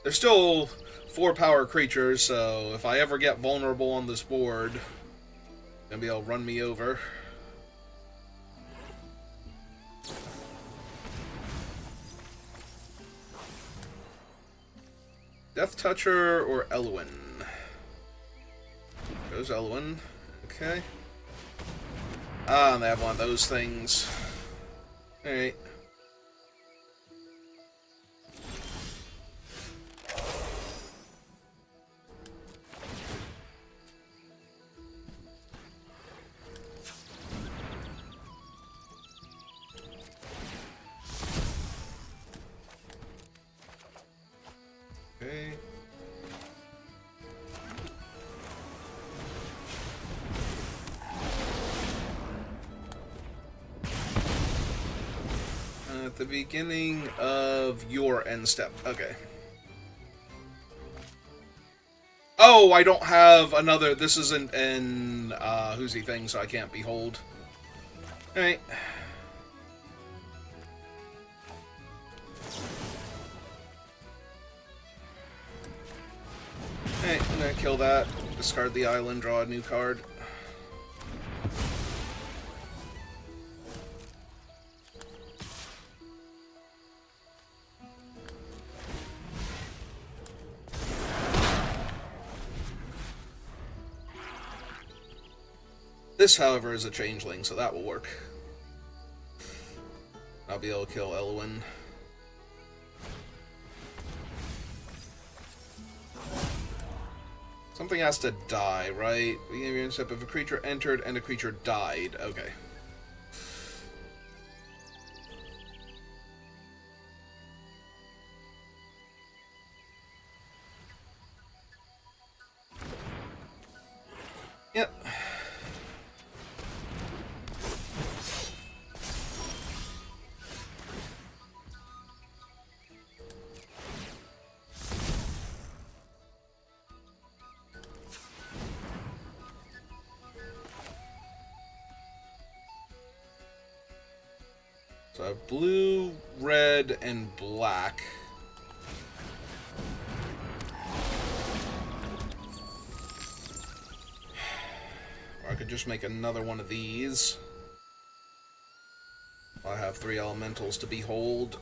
they're still 4-power creatures, so if I ever get vulnerable on this board, they'll be able to run me over. Death Toucher or Elwyn? Goes Elwyn. Okay. Ah, and they have one of those things. Alright. Okay. At the beginning of your end step. Okay. Oh, I don't have another. This isn't an Whoosy thing, so I can't behold. Alright. Alright, I'm gonna kill that. Discard the island, draw a new card. This, however, is a changeling, so that will work. I'll be able to kill Elwyn. Something has to die, right? Beginning of your step, if a creature entered and a creature died. Okay. Yep. So I have blue, red, and black. Or I could just make another one of these. I have 3 elementals to behold.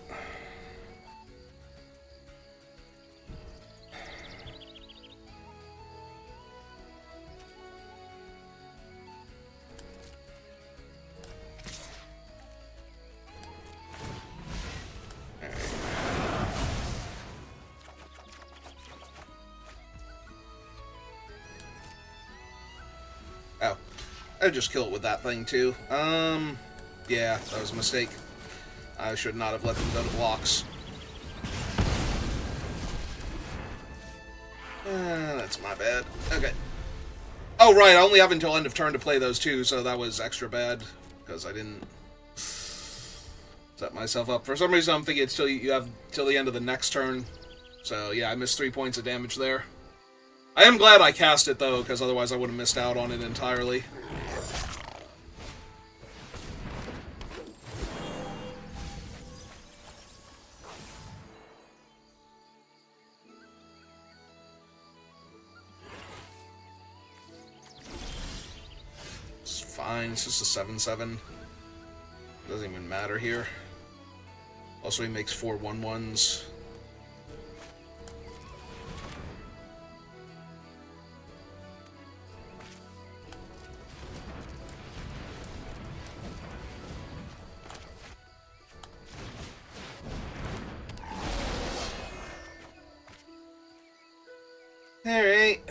Oh, I'd just kill it with that thing too. Yeah, that was a mistake. I should not have let them go to blocks. That's my bad. Okay. Oh, right, I only have until end of turn to play those two, so that was extra bad, because I didn't set myself up. For some reason, I'm thinking it's till you have till the end of the next turn. So, yeah, I missed 3 points of damage there. I am glad I cast it, though, because otherwise I would have missed out on it entirely. It's fine, it's just a 7/7. Doesn't even matter here. Also, he makes 4 1/1s. Alright.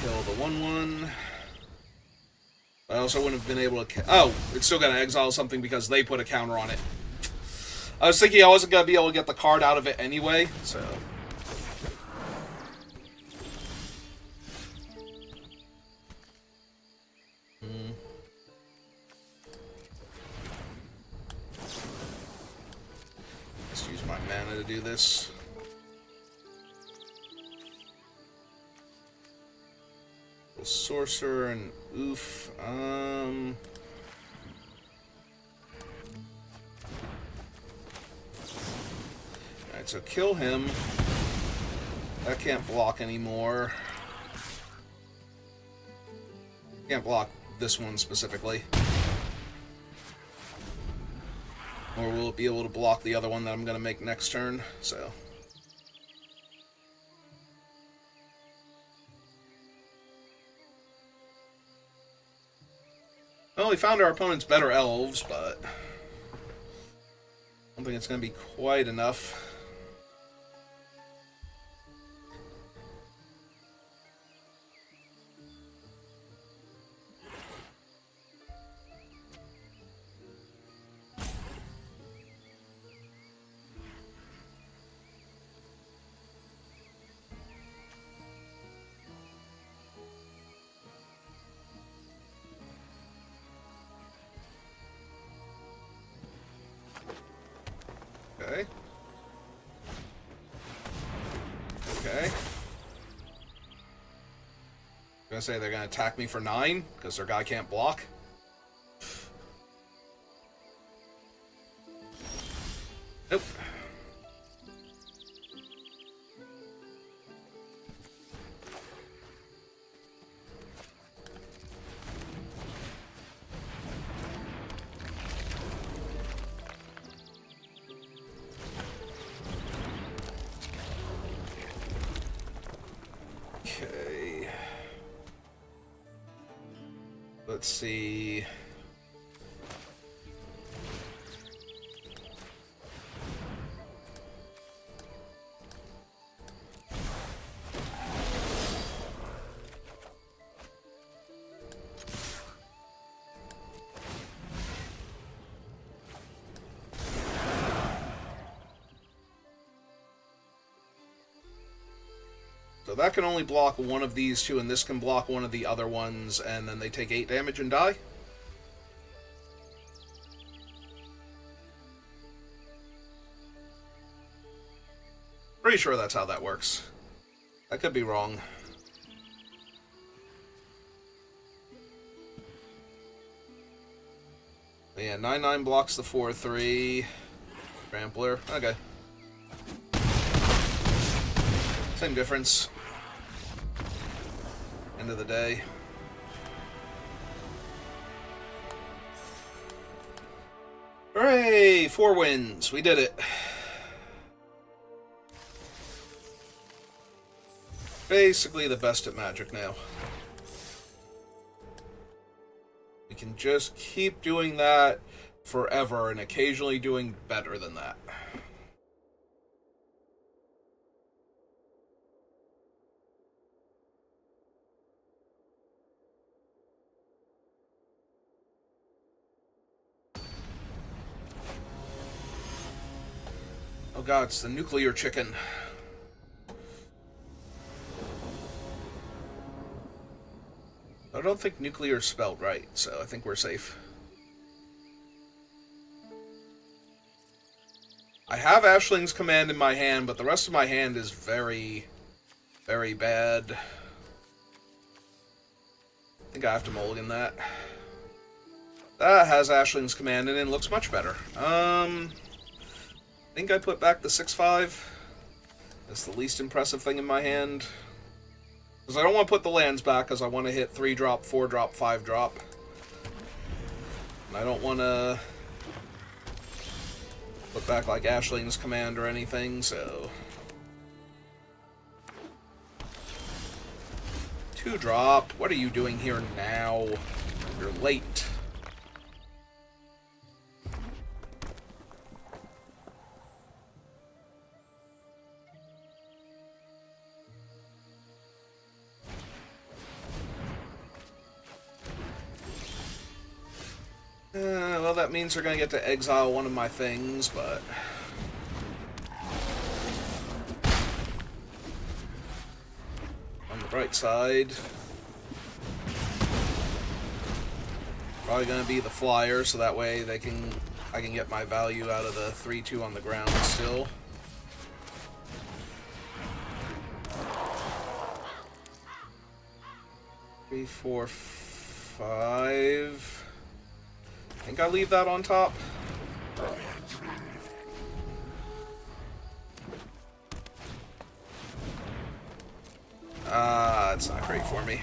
kill the 1/1. I also wouldn't have been able to... Oh, it's still going to exile something because they put a counter on it. I was thinking I wasn't going to be able to get the card out of it anyway, so... Let's use my mana to do this. Sorcerer and oof. Alright, so kill him. That can't block anymore. Can't block this one specifically. Or will it be able to block the other one that I'm going to make next turn? So... Well, we found our opponent's better elves, but... I don't think it's going to be quite enough. Okay. Okay. I'm gonna say they're gonna attack me for 9, because their guy can't block. Nope. Okay. Let's see. So that can only block one of these two, and this can block one of the other ones, and then they take 8 damage and die? Pretty sure that's how that works. I could be wrong. But yeah, 9/9 blocks the 4/3. Trampler. Okay. Same difference. End of the day. Hooray! 4 wins. We did it. Basically the best at Magic now. We can just keep doing that forever and occasionally doing better than that. Oh god, it's the nuclear chicken. I don't think nuclear is spelled right, so I think we're safe. I have Ashling's Command in my hand, but the rest of my hand is very, very bad. I think I have to mulligan that. That has Ashling's Command in it and looks much better. I think I put back the 6/5. That's the least impressive thing in my hand. Because I don't want to put the lands back, because I want to hit 3-drop, 4-drop, 5-drop. And I don't want to put back like Ashling's Command or anything, so... 2-drop, what are you doing here now? You're late. that means they're going to get to exile one of my things, but... on the bright side... probably going to be the flyer, so that way I can get my value out of the 3-2 on the ground still. Three, 4, 5. I think I leave that on top. It's not great for me.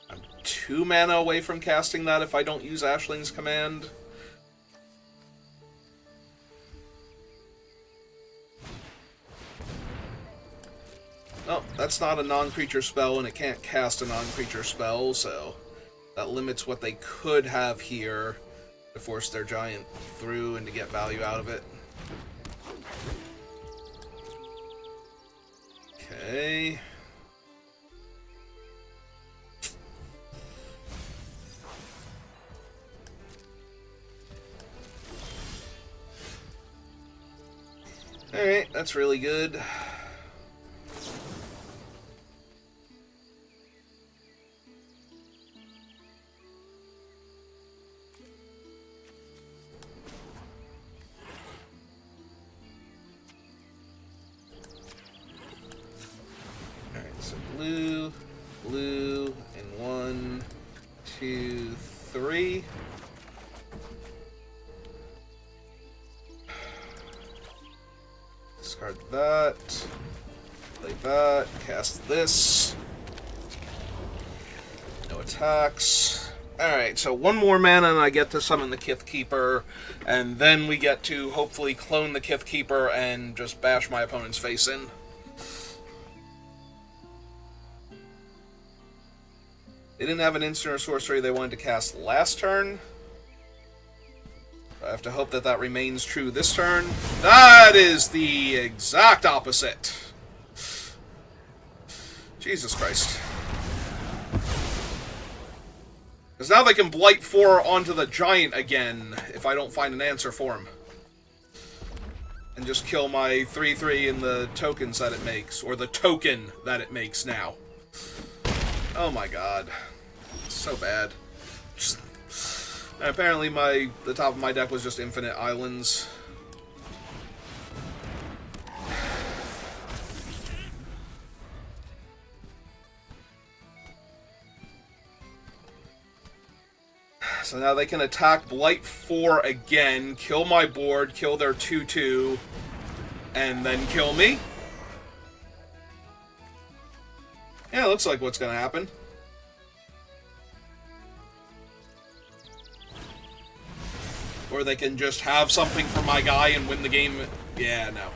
I'm 2 mana away from casting that if I don't use Ashling's command. Oh, that's not a non-creature spell, and it can't cast a non-creature spell, so that limits what they could have here to force their giant through and to get value out of it. Okay. Alright, that's really good. Blue, blue, and 1, 2, 3. Discard that. Play that. Cast this. No attacks. Alright, so 1 more mana and I get to summon the Kith Keeper, and then we get to hopefully clone the Kith Keeper and just bash my opponent's face in. They didn't have an instant or sorcery they wanted to cast last turn. I have to hope that that remains true this turn. That is the exact opposite. Jesus Christ. Because now they can Blight 4 onto the Giant again if I don't find an answer for him. And just kill my 3-3 and the tokens that it makes. Or the token that it makes now. Oh my god. It's so bad. Apparently the top of my deck was just infinite islands. So now they can attack Blight 4 again, kill my board, kill their 2-2, and then kill me. Yeah, looks like what's going to happen. Or they can just have something for my guy and win the game. Yeah, no.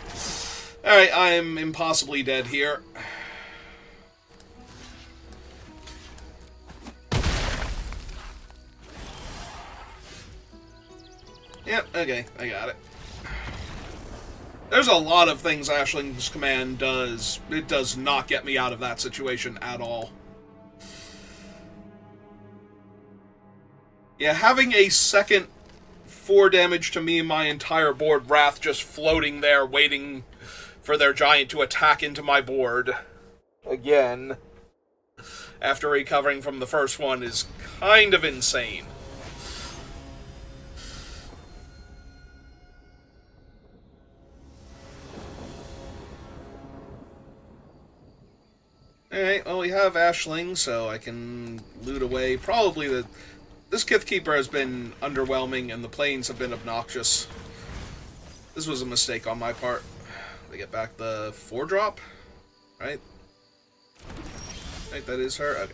Alright, I am impossibly dead here. Yep, okay, I got it. There's a lot of things Ashling's command does. It does not get me out of that situation at all. Yeah, having a second 4 damage to me, my entire board Wrath just floating there waiting for their giant to attack into my board again after recovering from the first one is kind of insane. Alright, well we have Ashling, so I can loot away probably the... This Kith Keeper has been underwhelming, and the planes have been obnoxious. This was a mistake on my part. They get back the 4-drop, right? I think that is her?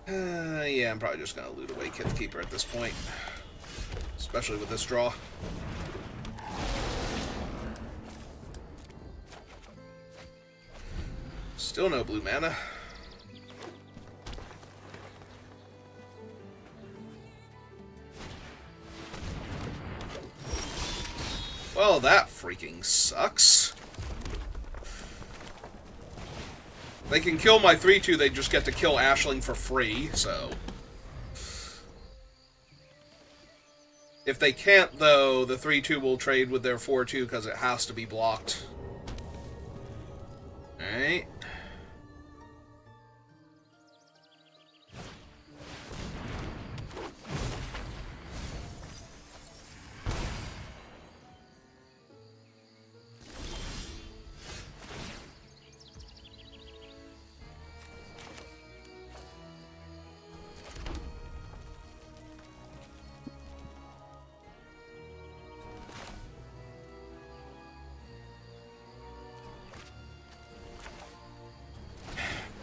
Okay. Yeah, I'm probably just going to loot away Kith Keeper at this point. Especially with this draw. Still no blue mana. Well, that freaking sucks. They can kill my 3-2, they just get to kill Ashling for free, so... If they can't, though, the 3-2 will trade with their 4-2 because it has to be blocked. Alright.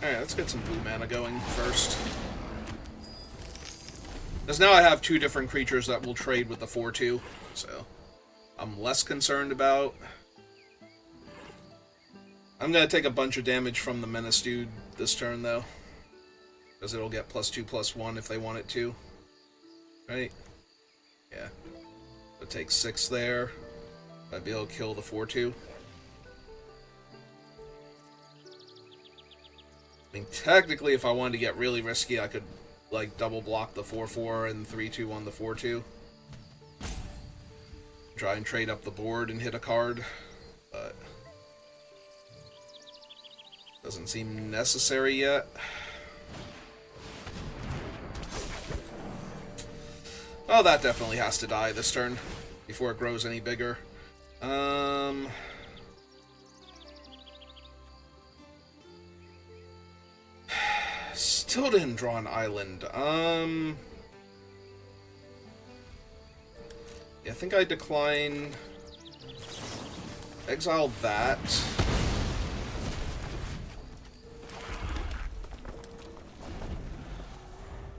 Alright, let's get some blue mana going first. Because now I have 2 different creatures that will trade with the 4-2, so I'm less concerned about. I'm going to take a bunch of damage from the Menace dude this turn, though. Because it'll get +2/+1 if they want it to. Right? Yeah. It'll take 6 there. I'd be able to kill the 4-2. I mean, technically, if I wanted to get really risky, I could, like, double block the 4-4 and 3-2 on the 4-2. Try and trade up the board and hit a card, but doesn't seem necessary yet. Oh, that definitely has to die this turn before it grows any bigger. Still didn't draw an island. Yeah, I think I decline. Exile that.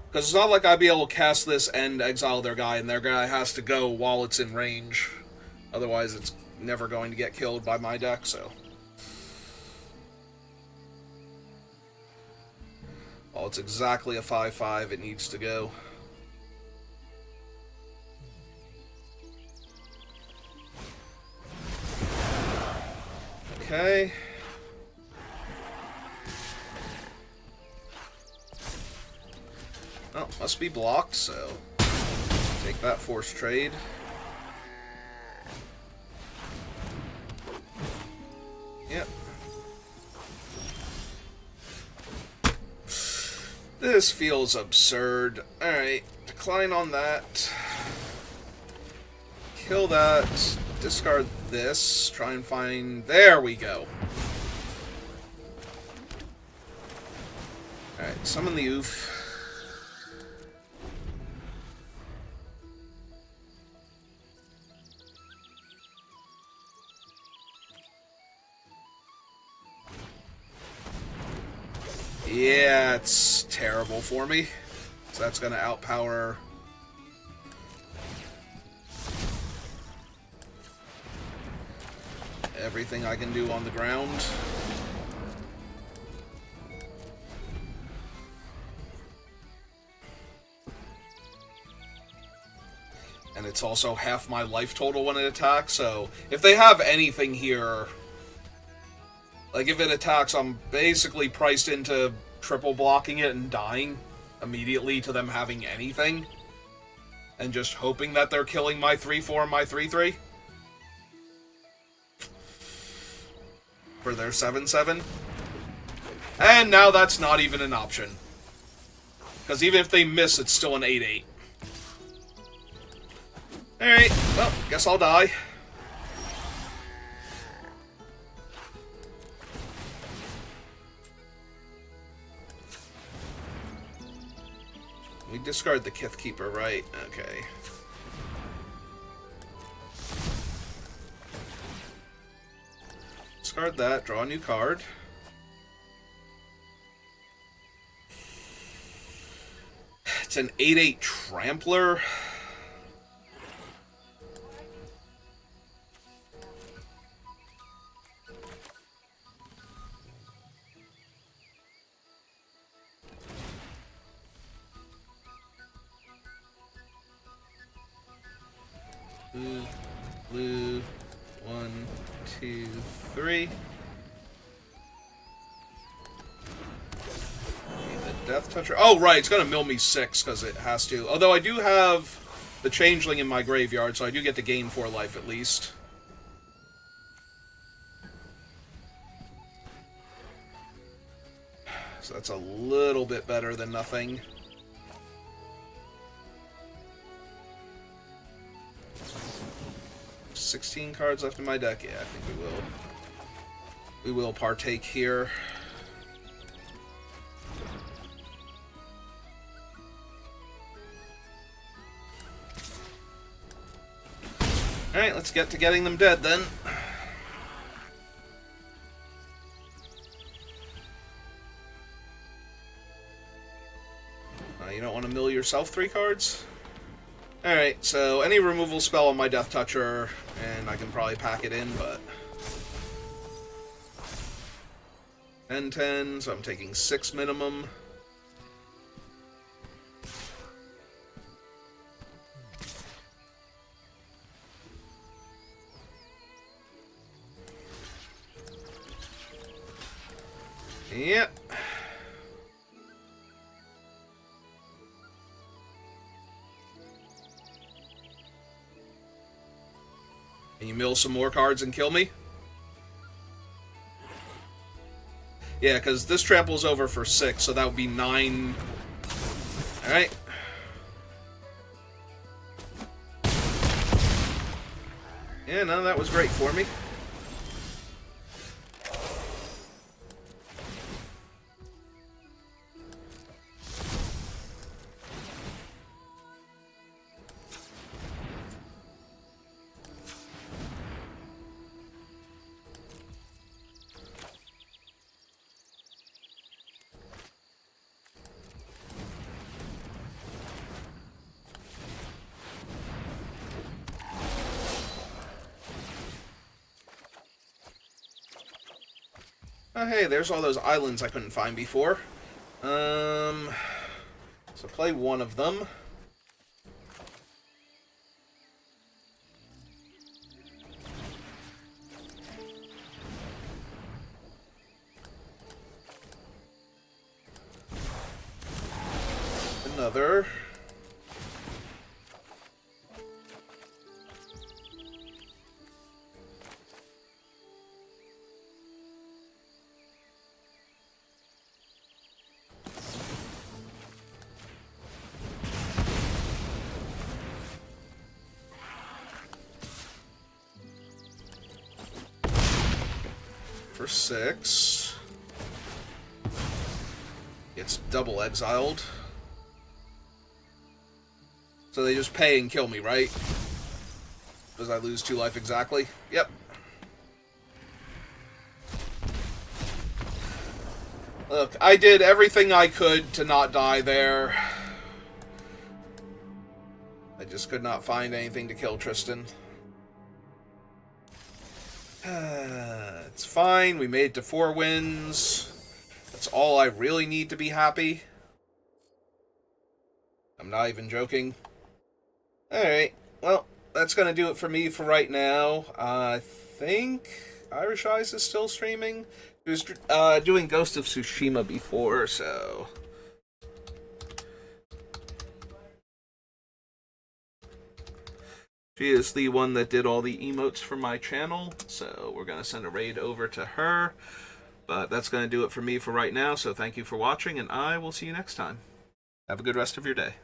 Because it's not like I'd be able to cast this and exile their guy, and their guy has to go while it's in range. Otherwise, it's never going to get killed by my deck, so... Oh, it's exactly a 5/5. It needs to go. Okay. Oh, must be blocked, so take that forced trade. Yep. This feels absurd. Alright, decline on that. Kill that. Discard this. Try and find... There we go. Alright, summon the oof. Yeah, it's terrible for me. So that's going to outpower... everything I can do on the ground. And it's also half my life total when it attacks, so if they have anything here... Like, if it attacks, I'm basically priced into triple blocking it and dying immediately to them having anything. And just hoping that they're killing my 3-4 and my 3-3. For their 7-7. And now that's not even an option. Because even if they miss, it's still an 8-8. Alright, well, guess I'll die. We discard the Kith Keeper, right? Okay. Discard that, draw a new card. It's an 8-8 Trampler. Blue, blue, 1, 2, 3. The Death Toucher. Oh, right, it's going to mill me 6 because it has to. Although I do have the Changeling in my graveyard, so I do get to gain 4 life at least. So that's a little bit better than nothing. $16 cards left in my deck. Yeah, I think we will. We will partake here. Alright, let's get to getting them dead then. You don't want to mill yourself 3 cards? Alright, so any removal spell on my Death Toucher, and I can probably pack it in, but... 10, so I'm taking 6 minimum. Yep. Can you mill some more cards and kill me? Yeah, because this trample's over for 6, so that would be 9. Alright. Yeah, no, that was great for me. Oh, hey, there's all those islands I couldn't find before. So play one of them. Another. For 6. Gets double exiled. So they just pay and kill me, right? Because I lose 2 life exactly? Yep. Look, I did everything I could to not die there. I just could not find anything to kill Tristan. It's fine. We made it to 4 wins. That's all I really need to be happy. I'm not even joking. Alright. Well, that's going to do it for me for right now. I think Irish Eyes is still streaming. He was doing Ghost of Tsushima before, so... She is the one that did all the emotes for my channel, so we're going to send a raid over to her. But that's going to do it for me for right now, so thank you for watching, and I will see you next time. Have a good rest of your day.